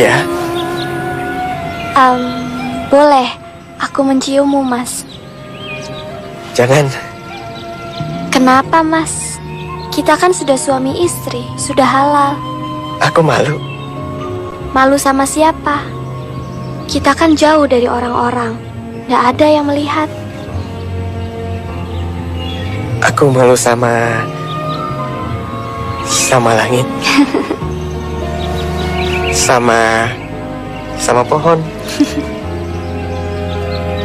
Ya. Boleh aku menciummu, Mas? Jangan. Kenapa, Mas? Kita kan sudah suami istri, sudah halal. Aku malu. Malu sama siapa? Kita kan jauh dari orang-orang. Nggak ada yang melihat. Aku malu sama langit. sama pohon.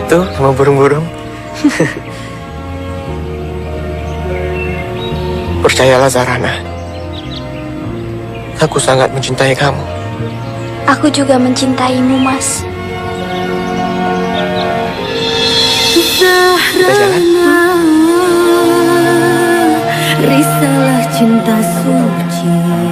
Tuh, sama burung-burung. Percayalah Zahrana. Aku sangat mencintai kamu. Aku juga mencintaimu, Mas. Zahrana, risalah cinta suci.